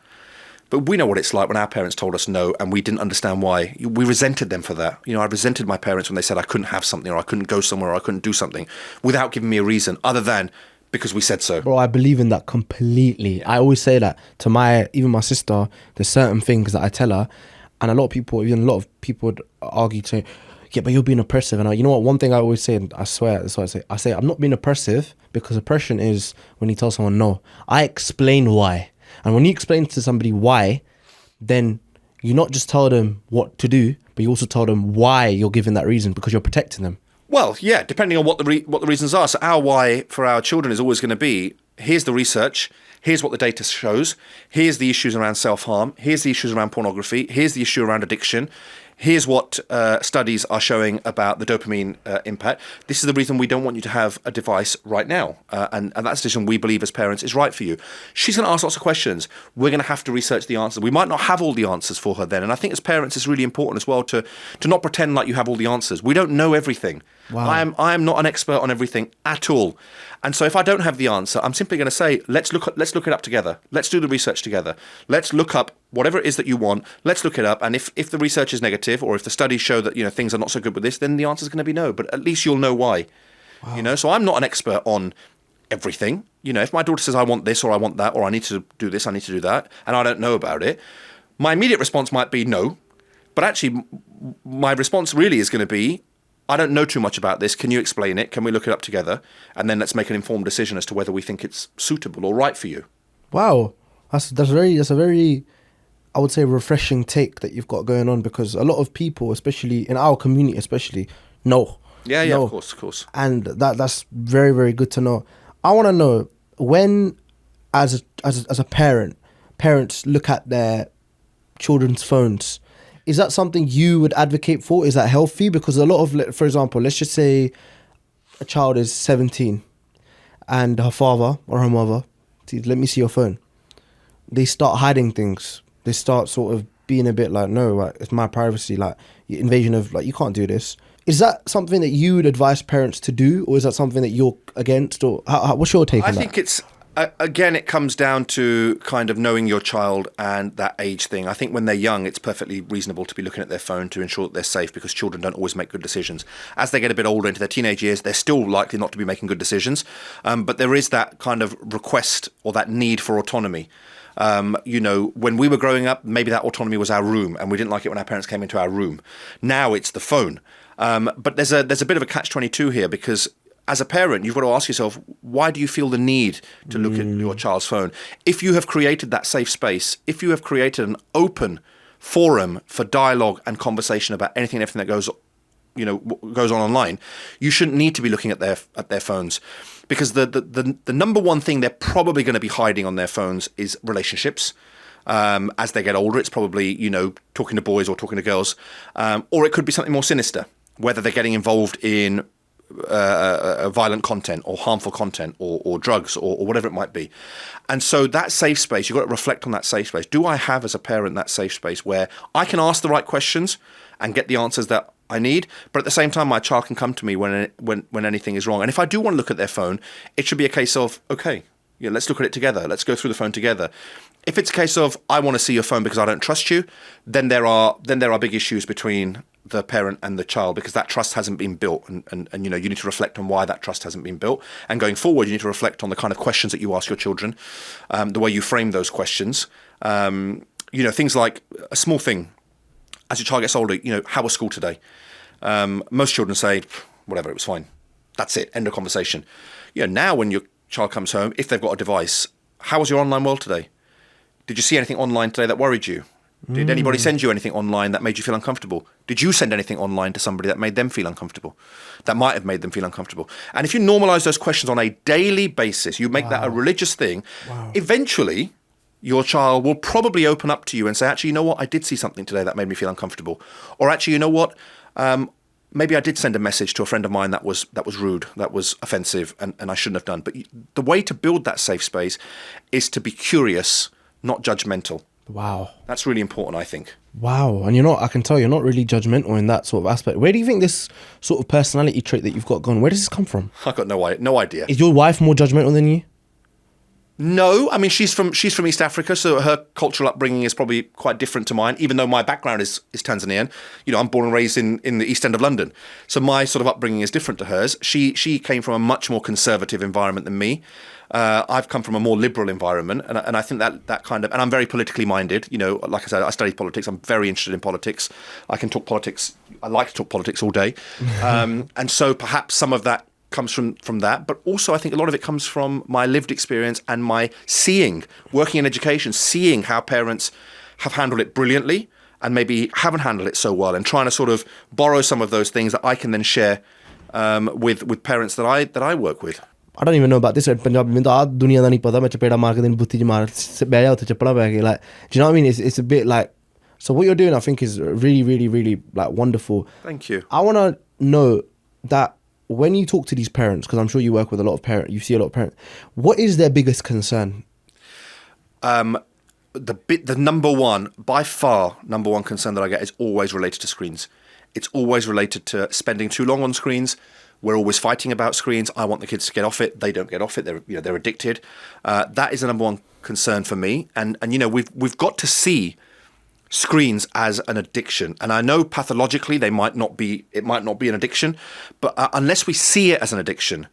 but we know what it's like when our parents told us no and we didn't understand why. We resented them for that. I resented my parents when they said I couldn't have something, or I couldn't go somewhere, or I couldn't do something, without giving me a reason other than because we said so. Bro, I believe in that completely. I always say that to even my sister. There's certain things that I tell her, and a lot of people would argue to, yeah, but you're being oppressive. And you know what? One thing I always say, and I swear, that's what I say. I say I'm not being oppressive, because oppression is when you tell someone no. I explain why. And when you explain to somebody why, then you not just tell them what to do, but you also tell them why you're giving that reason, because you're protecting them. Well, yeah, depending on what the reasons are. So our why for our children is always going to be, here's the research, here's what the data shows, here's the issues around self-harm, here's the issues around pornography, here's the issue around addiction, here's what studies are showing about the dopamine impact. This is the reason we don't want you to have a device right now. And that's the decision we believe as parents is right for you. She's going to ask lots of questions. We're going to have to research the answers. We might not have all the answers for her then. And I think as parents, it's really important as well to not pretend like you have all the answers. We don't know everything. Wow. I am not an expert on everything at all. And so if I don't have the answer, I'm simply going to say, let's look it up together. Let's do the research together. Let's look up whatever it is that you want. Let's look it up. And if the research is negative, or if the studies show that, things are not so good with this, then the answer is going to be no. But at least you'll know why. Wow. So I'm not an expert on everything. If my daughter says I want this or I want that or I need to do this, I need to do that, and I don't know about it, my immediate response might be no. But actually, my response really is going to be, I don't know too much about this. Can you explain it? Can we look it up together? And then let's make an informed decision as to whether we think it's suitable or right for you. Wow. That's a very, I would say, refreshing take that you've got going on, because a lot of people, especially in our community, no. Yeah, no. Of course. And that's very, very good to know. I want to know, when, as a parent, parents look at their children's phones, is that something you would advocate for? Is that healthy? Because a lot of, for example, let's just say a child is 17 and her father or her mother says, let me see your phone. They start hiding things. They start sort of being a bit like, no, like, it's my privacy, like invasion of, like, you can't do this. Is that something that you would advise parents to do, or is that something that you're against? Or what's your take on that? I think it's, again, it comes down to kind of knowing your child and that age thing. I think when they're young, it's perfectly reasonable to be looking at their phone to ensure that they're safe, because children don't always make good decisions. As they get a bit older, into their teenage years, they're still likely not to be making good decisions. But there is that kind of request or that need for autonomy. When we were growing up, maybe that autonomy was our room, and we didn't like it when our parents came into our room. Now it's the phone. But there's a bit of a catch-22 here, because as a parent, you've got to ask yourself, why do you feel the need to look at your child's phone? If you have created that safe space, if you have created an open forum for dialogue and conversation about anything and everything that goes on online, you shouldn't need to be looking at their phones, because the number one thing they're probably going to be hiding on their phones is relationships. As they get older, it's probably, talking to boys or talking to girls, or it could be something more sinister, whether they're getting involved in violent content or harmful content or drugs or whatever it might be. And so that safe space, you've got to reflect on that safe space. Do I have, as a parent, that safe space where I can ask the right questions and get the answers that I need, but at the same time, my child can come to me when anything is wrong. And if I do want to look at their phone, it should be a case of, okay, let's look at it together. Let's go through the phone together. If it's a case of, I want to see your phone because I don't trust you, then there are big issues between the parent and the child, because that trust hasn't been built, and you need to reflect on why that trust hasn't been built. And going forward, you need to reflect on the kind of questions that you ask your children, the way you frame those questions. Things like a small thing. As your child gets older, how was school today? Most children say, whatever, it was fine. That's it, end of conversation. Now when your child comes home, if they've got a device, how was your online world today? Did you see anything online today that worried you? Did anybody send you anything online that made you feel uncomfortable? Did you send anything online to somebody that made them feel uncomfortable? That might have made them feel uncomfortable. And if you normalize those questions on a daily basis, you make that a religious thing, eventually your child will probably open up to you and say, actually, you know what? I did see something today that made me feel uncomfortable. Or actually, you know what? Maybe I did send a message to a friend of mine that was rude, that was offensive, and I shouldn't have done. But the way to build that safe space is to be curious, not judgmental. Wow. That's really important, I think. Wow. And I can tell you're not really judgmental in that sort of aspect. Where do you think this sort of personality trait that you've got gone, where does this come from? I've got no idea. Is your wife more judgmental than you? No, I mean, she's from East Africa, so her cultural upbringing is probably quite different to mine, even though my background is Tanzanian. I'm born and raised in the East End of London. So my sort of upbringing is different to hers. She came from a much more conservative environment than me. I've come from a more liberal environment, and I think that kind of, and I'm very politically minded. Like I said, I studied politics. I'm very interested in politics. I can talk politics. I like to talk politics all day. And so perhaps some of that comes from that, but also I think a lot of it comes from my lived experience and my working in education, seeing how parents have handled it brilliantly and maybe haven't handled it so well, and trying to sort of borrow some of those things that I can then share with parents that I work with. I don't even know about this in Punjabi. मैं तो आज दुनिया दा नहीं पता मैं चपेड़ा मार के दिन बुत्ती च मार बैठ जा उते चपड़ा पै के like do you know what I mean? It's a bit like, so what you're doing I think is really really really like wonderful. Thank you. I want to know that when you talk to these parents, because I'm sure you work with a lot of parents, you see a lot of parents, what is their biggest concern? The number one, by far, number one concern that I get is always related to screens. It's always related to spending too long on screens. We're always fighting about screens. I want the kids to get off it. They don't get off it. They're addicted. That is the number one concern for me. And we've got to see screens as an addiction. And I know pathologically it might not be an addiction, but unless we see it as an addiction,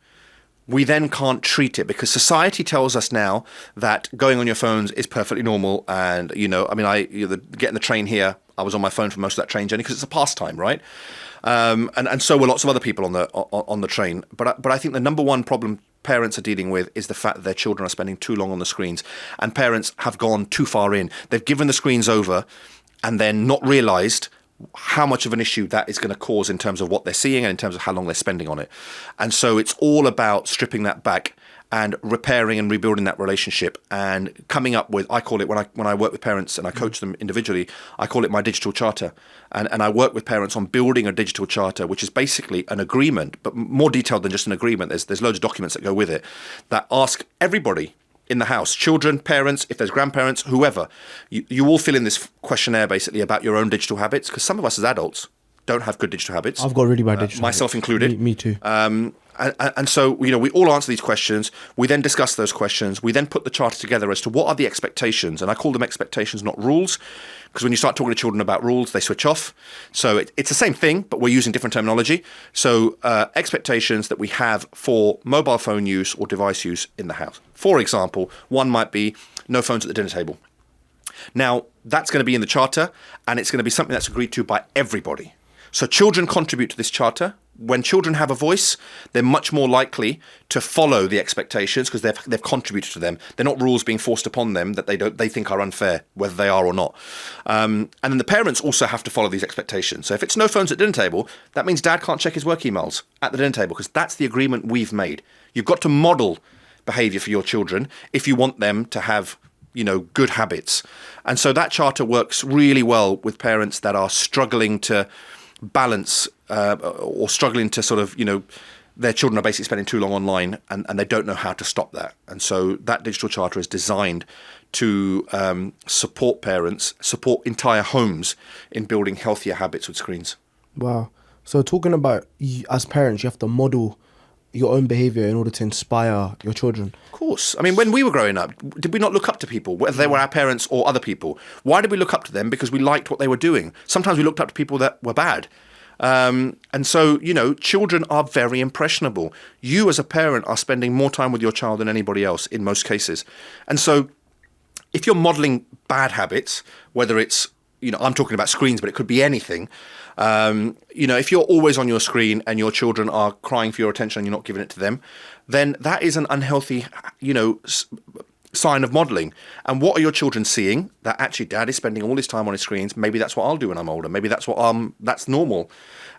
we then can't treat it, because society tells us now that going on your phones is perfectly normal. And, getting the train here, I was on my phone for most of that train journey because it's a pastime, right? And so were lots of other people on the train. But I think the number one problem parents are dealing with is the fact that their children are spending too long on the screens, and parents have gone too far in. They've given the screens over and then not realised how much of an issue that is going to cause in terms of what they're seeing and in terms of how long they're spending on it. And so it's all about stripping that back and repairing and rebuilding that relationship and coming up with, I call it, when I work with parents and I coach them individually, I call it my digital charter. And I work with parents on building a digital charter, which is basically an agreement, but more detailed than just an agreement. There's loads of documents that go with it that ask everybody in the house, children, parents, if there's grandparents, whoever, you all fill in this questionnaire basically about your own digital habits, because some of us as adults don't have good digital habits. I've got really bad digital myself habits. included. Me too. And so, we all answer these questions. We then discuss those questions. We then put the charter together as to what are the expectations. And I call them expectations, not rules, because when you start talking to children about rules, they switch off. So it's the same thing, but we're using different terminology. So expectations that we have for mobile phone use or device use in the house. For example, one might be no phones at the dinner table. Now, that's going to be in the charter, and it's going to be something that's agreed to by everybody. So children contribute to this charter. When children have a voice, they're much more likely to follow the expectations because they've contributed to them. They're not rules being forced upon them that they think are unfair, whether they are or not. And then the parents also have to follow these expectations. So if it's no phones at dinner table, that means dad can't check his work emails at the dinner table, because that's the agreement we've made. You've got to model behaviour for your children if you want them to have good habits. And so that charter works really well with parents that are struggling to balance or struggling to sort of, their children are basically spending too long online and they don't know how to stop that. And so that digital charter is designed to support parents, support entire homes in building healthier habits with screens. Wow. So talking about, as parents, you have to model your own behaviour in order to inspire your children. Of course. I mean, when we were growing up, did we not look up to people, whether they were our parents or other people? Why did we look up to them? Because we liked what they were doing. Sometimes we looked up to people that were bad. And so, children are very impressionable. You as a parent are spending more time with your child than anybody else in most cases. And so if you're modelling bad habits, whether it's, I'm talking about screens, but it could be anything. If you're always on your screen and your children are crying for your attention and you're not giving it to them, then that is an unhealthy, sign of modelling. And what are your children seeing? That actually dad is spending all his time on his screens. Maybe that's what I'll do when I'm older. Maybe that's that's normal.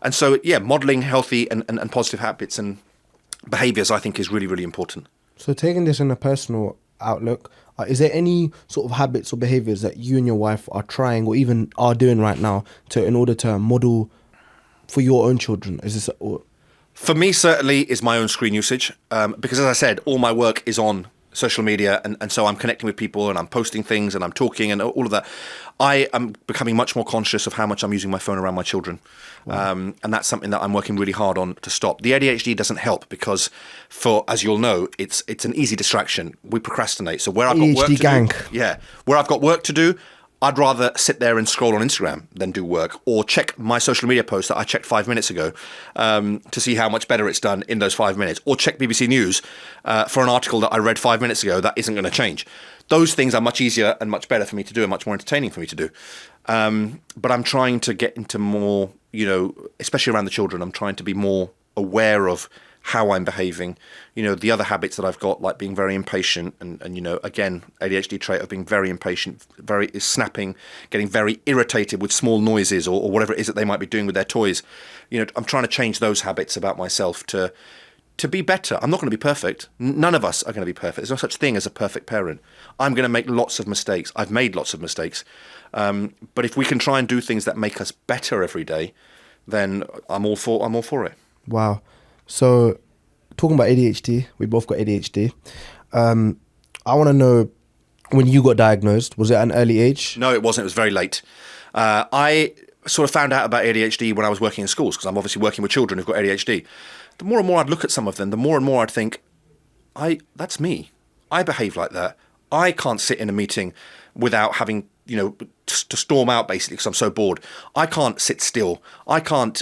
And so, modelling healthy and positive habits and behaviours, I think, is really, really important. So taking this in a personal outlook, is there any sort of habits or behaviours that you and your wife are trying or even are doing right now in order to model for your own children? Is this For me, certainly, is my own screen usage. Because as I said, all my work is on social media, and so I'm connecting with people and I'm posting things and I'm talking and all of that. I am becoming much more conscious of how much I'm using my phone around my children. Wow. And that's something that I'm working really hard on to stop. The ADHD doesn't help because, as you'll know, it's an easy distraction. We procrastinate. So where I've got work to do, where I've got work to do, I'd rather sit there and scroll on Instagram than do work, or check my social media post that I checked 5 minutes ago to see how much better it's done in those 5 minutes, or check BBC News for an article that I read 5 minutes ago that isn't going to change. Those things are much easier and much better for me to do and much more entertaining for me to do. But I'm trying to get into more, especially around the children, I'm trying to be more aware of how I'm behaving. The other habits that I've got, like being very impatient and again, ADHD trait of being very impatient, very snapping, getting very irritated with small noises or whatever it is that they might be doing with their toys. I'm trying to change those habits about myself to to be better. I'm not going to be perfect. None of us are going to be perfect. There's no such thing as a perfect parent. I'm going to make lots of mistakes. I've made lots of mistakes. But if we can try and do things that make us better every day, then I'm all for it. Wow. So talking about ADHD, we both got ADHD. I want to know, when you got diagnosed, was it at an early age? No, it wasn't. It was very late. I sort of found out about ADHD when I was working in schools, because I'm obviously working with children who've got ADHD. The more and more I'd look at some of them, the more and more I'd think, that's me. I behave like that. I can't sit in a meeting without having, to storm out, basically, because I'm so bored. I can't sit still. I can't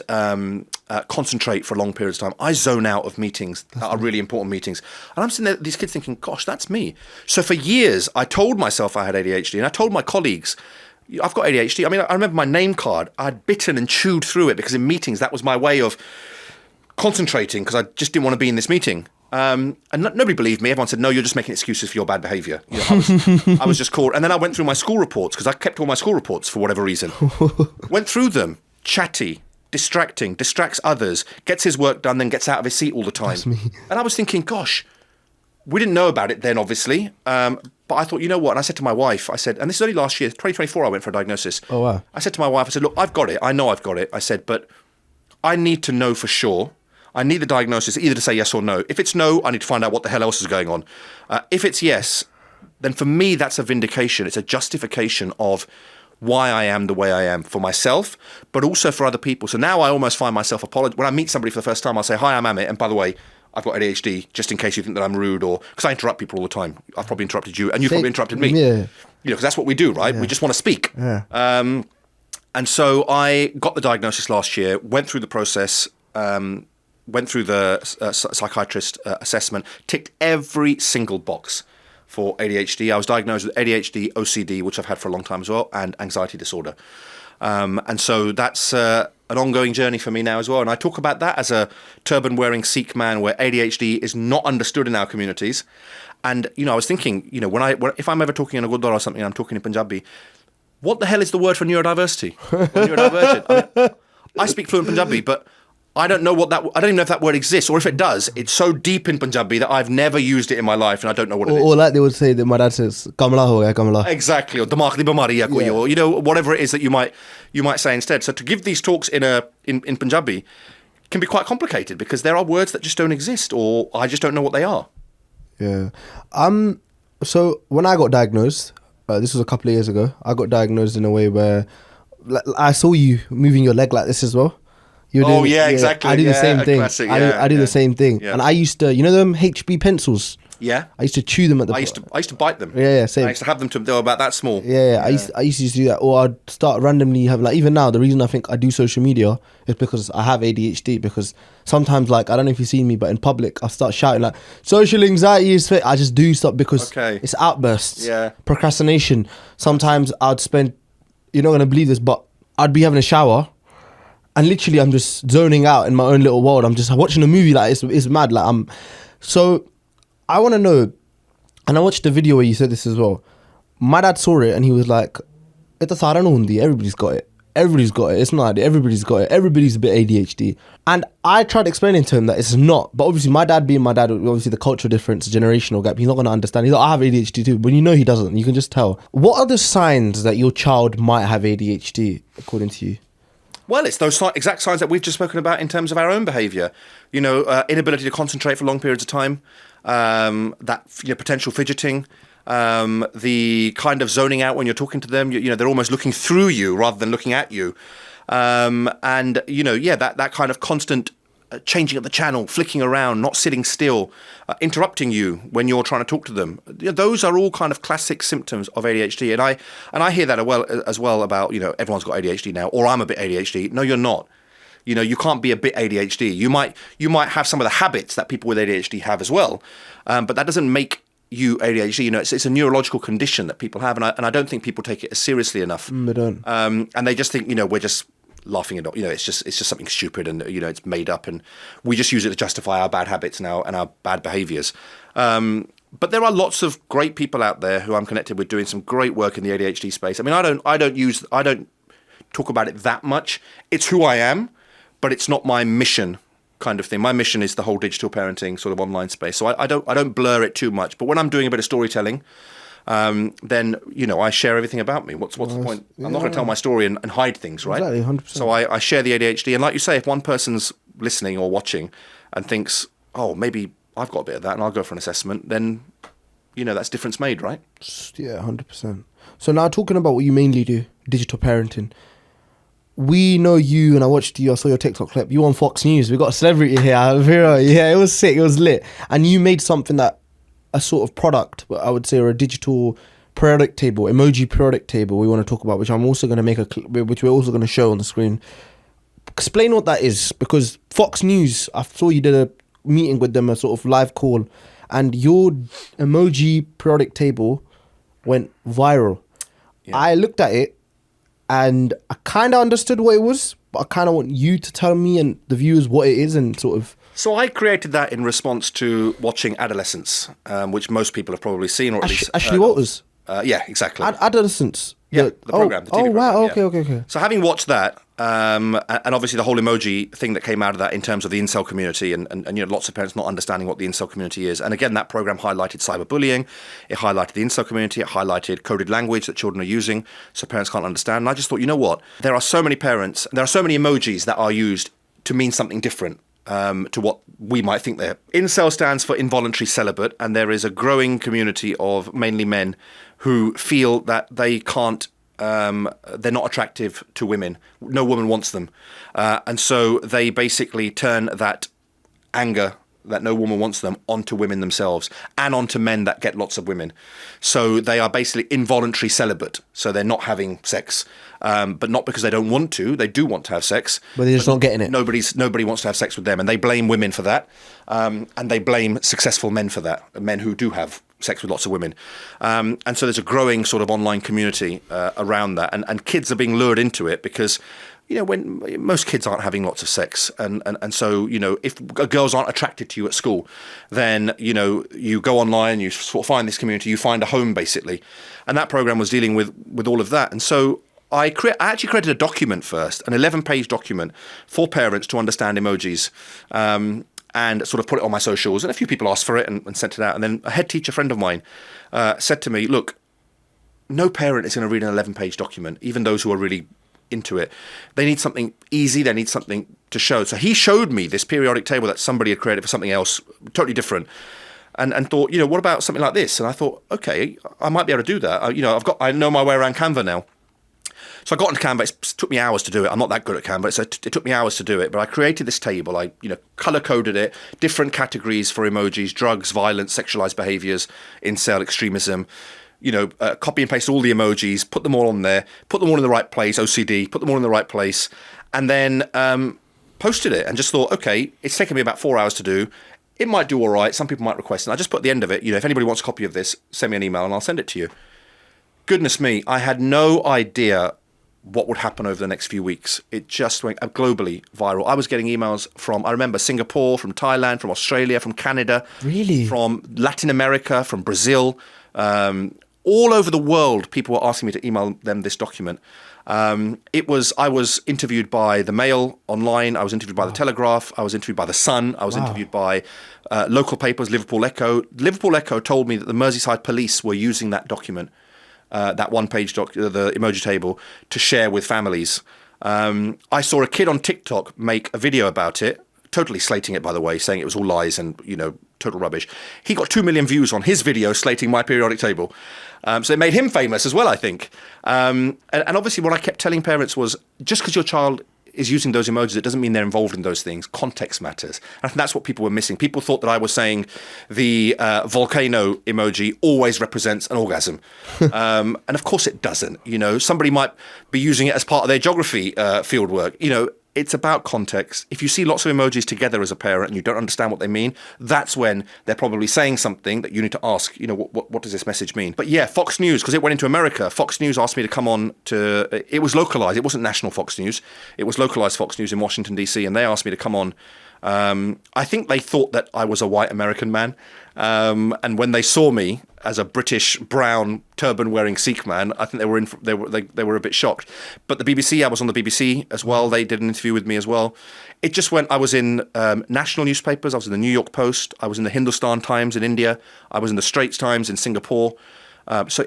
concentrate for long periods of time. I zone out of meetings that are really important meetings. And I'm sitting there, these kids thinking, gosh, that's me. So for years, I told myself I had ADHD, and I told my colleagues, I've got ADHD. I mean, I remember my name card. I'd bitten and chewed through it, because in meetings, that was my way of concentrating, because I just didn't want to be in this meeting. And nobody believed me. Everyone said, no, you're just making excuses for your bad behaviour. I was just called. And then I went through my school reports, because I kept all my school reports for whatever reason. Went through them. Chatty, distracting, distracts others, gets his work done, then gets out of his seat all the time. That's me. And I was thinking, gosh, we didn't know about it then, obviously. But I thought, you know what? And I said to my wife, I said, and this is only last year, 2024, I went for a diagnosis. Oh, wow. I said to my wife, I said, look, I've got it. I know I've got it. I said, but I need to know for sure. I need the diagnosis either to say yes or no. If it's no, I need to find out what the hell else is going on. If it's yes, then for me, that's a vindication. It's a justification of why I am the way I am for myself, but also for other people. So now I almost find myself when I meet somebody for the first time, I'll say, hi, I'm Amit. And by the way, I've got ADHD, just in case you think that I'm rude, or because I interrupt people all the time. I've probably interrupted you, and you've probably interrupted me. Yeah. Because that's what we do, right? Yeah. We just want to speak. Yeah. And so I got the diagnosis last year, went through the process, went through the psychiatrist assessment, ticked every single box for ADHD. I was diagnosed with ADHD, OCD, which I've had for a long time as well, and anxiety disorder. And so that's an ongoing journey for me now as well. And I talk about that as a turban-wearing Sikh man, where ADHD is not understood in our communities. And, I was thinking, if I'm ever talking in a gurdwara or something, I'm talking in Punjabi, what the hell is the word for neurodiversity? Or neurodivergent? I speak fluent Punjabi, but I don't know I don't even know if that word exists, or if it does, it's so deep in Punjabi that I've never used it in my life, and I don't know what it is. Or like they would say, that my dad says, Kamala ho gaya, Kamala. Exactly, or Damag di bimari hai koi, or whatever it is that you might say instead. So to give these talks in Punjabi can be quite complicated, because there are words that just don't exist, or I just don't know what they are. Yeah. So when I got diagnosed, this was a couple of years ago, I got diagnosed in a way where I saw you moving your leg like this as well. Exactly. I do the same thing. Classic, I do the same thing. Yeah. And I used to, them HB pencils? Yeah. I used to chew them at the... I used to bite them. Yeah, same. I used to have them they were about that small. Yeah. I used to do that. Or I'd start randomly have, even now, the reason I think I do social media is because I have ADHD, because sometimes, I don't know if you've seen me, but in public, I start shouting social anxiety is fit. I just do stuff because it's outbursts. Yeah. Procrastination. Sometimes I'd spend, you're not going to believe this, but I'd be having a shower, and literally I'm just zoning out in my own little world. I'm just watching a movie, it's mad. So I want to know, and I watched the video where you said this as well. My dad saw it and he was like, everybody's got it. Everybody's got it. It's not, everybody's got it. Everybody's a bit ADHD. And I tried explaining to him that it's not. But obviously my dad being my dad, obviously the cultural difference, generational gap, he's not going to understand. He's like, I have ADHD too. But he doesn't. You can just tell. What are the signs that your child might have ADHD, according to you? Well, it's those exact signs that we've just spoken about in terms of our own behaviour. Inability to concentrate for long periods of time, that potential fidgeting, the kind of zoning out when you're talking to them. They're almost looking through you rather than looking at you, that kind of constant changing of the channel, flicking around, not sitting still, interrupting you when you're trying to talk to them. Those are all kind of classic symptoms of ADHD. And I hear that as well about, everyone's got ADHD now, or I'm a bit ADHD. No, you're not. You can't be a bit ADHD. You might have some of the habits that people with ADHD have as well, but that doesn't make you ADHD. It's a neurological condition that people have, and I don't think people take it as seriously enough. They don't. And they just think, we're just laughing at it. It's just something stupid, and it's made up, and we just use it to justify our bad habits and our bad behaviours. But there are lots of great people out there who I'm connected with doing some great work in the ADHD space. I mean, I don't talk about it that much. It's who I am, but it's not my mission kind of thing. My mission is the whole digital parenting sort of online space. So I don't blur it too much. But when I'm doing a bit of storytelling, then, I share everything about me. What's the point? I'm not going to tell my story and hide things, right? Exactly, 100%. So I share the ADHD. And like you say, if one person's listening or watching and thinks, oh, maybe I've got a bit of that and I'll go for an assessment, then, that's difference made, right? Yeah, 100%. So now talking about what you mainly do, digital parenting. We know you, and I saw your TikTok clip. You on Fox News. We got a celebrity here. Yeah, it was sick. It was lit. And you made something a sort of product, I would say, or a digital periodic table, emoji periodic table we want to talk about, which I'm also going to make which we're also going to show on the screen. Explain what that is, because Fox News, I saw you did a meeting with them, a sort of live call, and your emoji periodic table went viral. Yeah. I looked at it and I kind of understood what it was, but I kind of want you to tell me and the viewers what it is and sort of... So I created that in response to watching Adolescence, which most people have probably seen, or at least... Ashley Walters? Yeah, exactly. Adolescence? Yeah, the program. The TV wow, program, okay. So having watched that, and obviously the whole emoji thing that came out of that in terms of the incel community, and lots of parents not understanding what the incel community is. And again, that program highlighted cyberbullying, it highlighted the incel community, it highlighted coded language that children are using, so parents can't understand. And I just thought, you know what? There are so many parents, there are so many emojis that are used to mean something different to what we might think they're. Incel stands for involuntary celibate, and there is a growing community of mainly men who feel that they can't, they're not attractive to women. No woman wants them. And so they basically turn that anger that no woman wants them onto women themselves and onto men that get lots of women. So they are basically involuntary celibate. So they're not having sex, but not because they don't want to. They do want to have sex. But they're just not getting it. Nobody wants to have sex with them. And they blame women for that. And they blame successful men for that, men who do have sex with lots of women. And so there's a growing sort of online community around that. And kids are being lured into it because, when most kids aren't having lots of sex. And so, if girls aren't attracted to you at school, then, you go online, you sort of find this community, you find a home basically. And that program was dealing with all of that. And so I actually created a document first, an 11-page document for parents to understand emojis. And sort of put it on my socials. And a few people asked for it and sent it out. And then a head teacher friend of mine said to me, look, no parent is going to read an 11-page document, even those who are really into it. They need something easy. They need something to show. So he showed me this periodic table that somebody had created for something else, totally different. And thought, what about something like this? And I thought, okay, I might be able to do that. I know my way around Canva now. So I got into Canva. It took me hours to do it. I'm not that good at Canva, so it took me hours to do it. But I created this table. I, color-coded it, different categories for emojis: drugs, violence, sexualized behaviors, incel, extremism. Copy and paste all the emojis, put them all on there, put them all in the right place, OCD, put them all in the right place, and then posted it and just thought, okay, it's taken me about 4 hours to do. It might do all right. Some people might request it. And I just put at the end of it, if anybody wants a copy of this, send me an email and I'll send it to you. Goodness me, I had no idea what would happen over the next few weeks. It just went globally viral. I was getting emails from, I remember, Singapore, from Thailand, from Australia, from Canada. Really? From Latin America, from Brazil. All over the world, people were asking me to email them this document. I was interviewed by the Mail online. I was interviewed by the Telegraph. I was interviewed by the Sun. I was interviewed by local papers, Liverpool Echo. Liverpool Echo told me that the Merseyside police were using that document, that one-page the emoji table, to share with families. I saw a kid on TikTok make a video about it, totally slating it, by the way, saying it was all lies and, total rubbish. He got 2 million views on his video slating my periodic table. So it made him famous as well, I think. And obviously what I kept telling parents was, just because your child is using those emojis, it doesn't mean they're involved in those things. Context matters. And that's what people were missing. People thought that I was saying the volcano emoji always represents an orgasm. And of course it doesn't. Somebody might be using it as part of their geography field work. It's about context. If you see lots of emojis together as a parent and you don't understand what they mean, that's when they're probably saying something that you need to ask, what does this message mean? But yeah, Fox News, because it went into America, Fox News asked me to come on it was localized. It wasn't national Fox News. It was localized Fox News in Washington, D.C. And they asked me to come on I think they thought that I was a white American man. And when they saw me as a British brown turban wearing Sikh man, I think they were a bit shocked. But the BBC, I was on the BBC as well. They did an interview with me as well. It just went. I was in national newspapers. I was in the New York Post. I was in the Hindustan Times in India. I was in the Straits Times in Singapore. So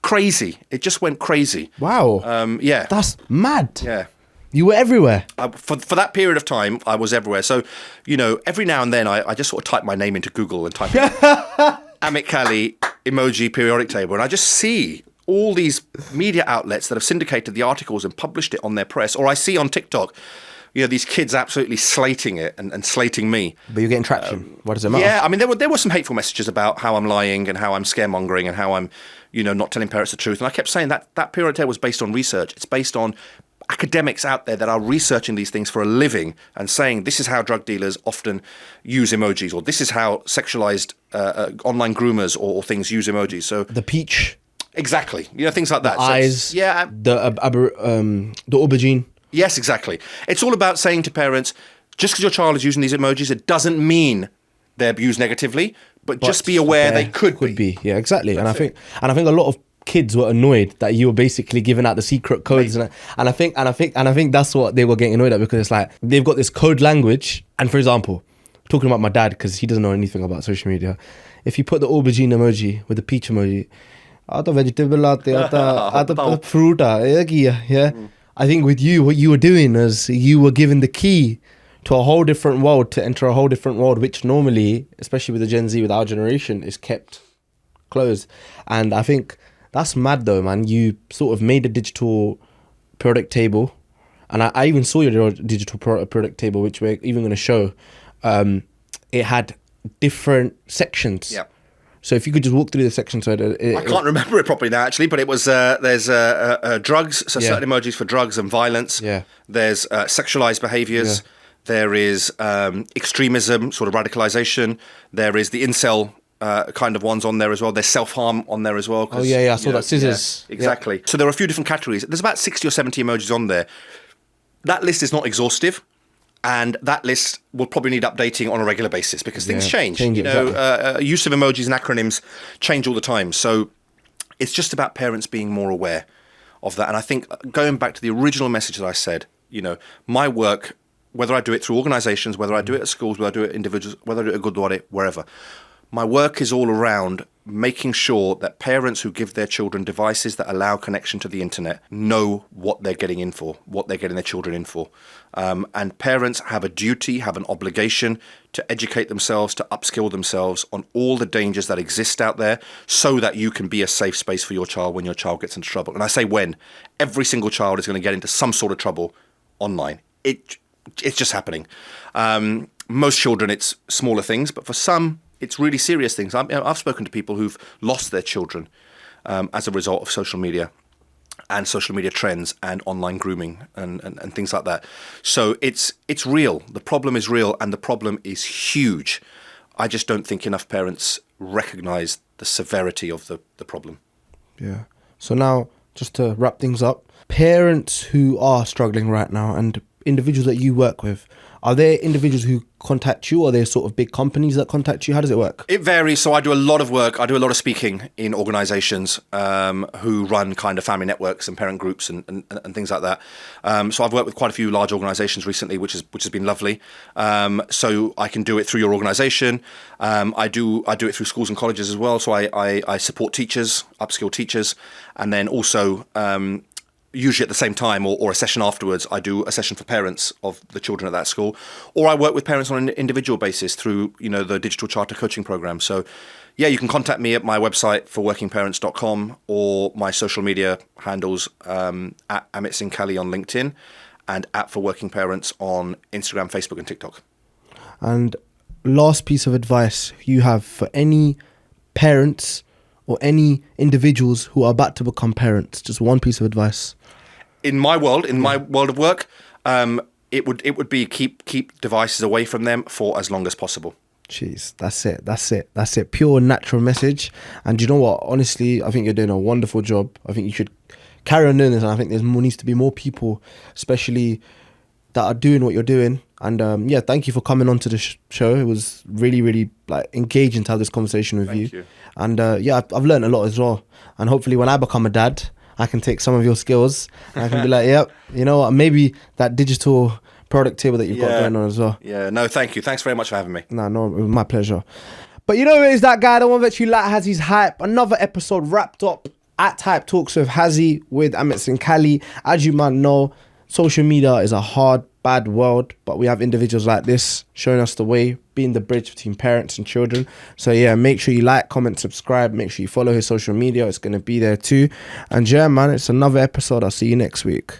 crazy. It just went crazy. Wow. Yeah. That's mad. Yeah. You were everywhere. For that period of time, I was everywhere. So, every now and then I just sort of type my name into Google and type in Amit Kali emoji periodic table. And I just see all these media outlets that have syndicated the articles and published it on their press. Or I see on TikTok, these kids absolutely slating it and slating me. But you're getting traction. What does it matter? Yeah, I mean, there were some hateful messages about how I'm lying and how I'm scaremongering and how I'm, not telling parents the truth. And I kept saying that periodic table was based on research. It's based on academics out there that are researching these things for a living and saying this is how drug dealers often use emojis, or this is how sexualized online groomers or things use emojis. So the peach, exactly, things like that. The eyes, yeah, the aubergine. Yes, exactly. It's all about saying to parents, just because your child is using these emojis, it doesn't mean they're used negatively, but just be aware they could be. Yeah, exactly. And I think a lot of kids were annoyed that you were basically giving out the secret codes, and I think that's what they were getting annoyed at, because it's like they've got this code language. And for example, talking about my dad, because he doesn't know anything about social media, if you put the aubergine emoji with the peach emoji, aata vegetable aata fruit yeah. I think with you, what you were doing is you were given the key to a whole different world, to enter a whole different world, which normally, especially with the Gen Z, with our generation, is kept closed. And I think that's mad though, man. You sort of made a digital product table, and I even saw your digital product table, which we're even going to show. It had different sections. Yeah. So if you could just walk through the sections. I can't remember it properly now, actually, but it was there's drugs, so certain emojis for drugs and violence. Yeah. There's sexualized behaviors. Yeah. There is extremism, sort of radicalization. There is the incel kind of ones on there as well. There's self-harm on there as well. Oh, yeah, I saw that. Scissors. Yeah, exactly. Yeah. So there are a few different categories. There's about 60 or 70 emojis on there. That list is not exhaustive. And that list will probably need updating on a regular basis because things change. Exactly. Use of emojis and acronyms change all the time. So it's just about parents being more aware of that. And I think going back to the original message that I said, my work, whether I do it through organizations, whether I do it at schools, whether I do it at individuals, whether I do it at Gurdwara, wherever, my work is all around making sure that parents who give their children devices that allow connection to the internet know what they're getting in for, what they're getting their children in for. And parents have a duty, have an obligation to educate themselves, to upskill themselves on all the dangers that exist out there so that you can be a safe space for your child when your child gets into trouble. And I say when. Every single child is going to get into some sort of trouble online. It's just happening. Most children, it's smaller things, but for some, it's really serious things. I've spoken to people who've lost their children as a result of social media and social media trends and online grooming and things like that. So it's real. The problem is real, and the problem is huge. I just don't think enough parents recognise the severity of the problem. Yeah. So now, just to wrap things up, parents who are struggling right now and individuals that you work with, are there individuals who contact you? Are there sort of big companies that contact you? How does it work? It varies. So I do a lot of work. I do a lot of speaking in organisations who run kind of family networks and parent groups and things like that. So I've worked with quite a few large organisations recently, which has been lovely. So I can do it through your organisation. I do it through schools and colleges as well. So I support teachers, upskill teachers, and then also usually at the same time or a session afterwards, I do a session for parents of the children at that school, or I work with parents on an individual basis through, the digital charter coaching program. So yeah, you can contact me at my website forworkingparents.com or my social media handles at Amit Singh Kali on LinkedIn and at For Working Parents on Instagram, Facebook and TikTok. And last piece of advice you have for any parents or any individuals who are about to become parents, just one piece of advice. In my world of work, it would be keep devices away from them for as long as possible. Jeez, that's it. Pure natural message. And you know what? Honestly, I think you're doing a wonderful job. I think you should carry on doing this. And I think needs to be more people, especially that are doing what you're doing. And yeah, thank you for coming on to the show. It was really, really like engaging to have this conversation with you. And yeah, I've learned a lot as well. And hopefully when I become a dad, I can take some of your skills and I can be like, yep, you know what, maybe that digital product table that you've got going on as well. Yeah, no, thank you. Thanks very much for having me. No, it was my pleasure. But you know, it is that guy, the one that you like, has his hype. Another episode wrapped up at Hype Talks with Hazi, with Amit Sinkali. As you might know, social media is a hard, bad world, but we have individuals like this showing us the way, being the bridge between parents and children. So yeah, make sure you like, comment, subscribe. Make sure you follow his social media. It's going to be there too. And yeah, man, it's another episode. I'll see you next week.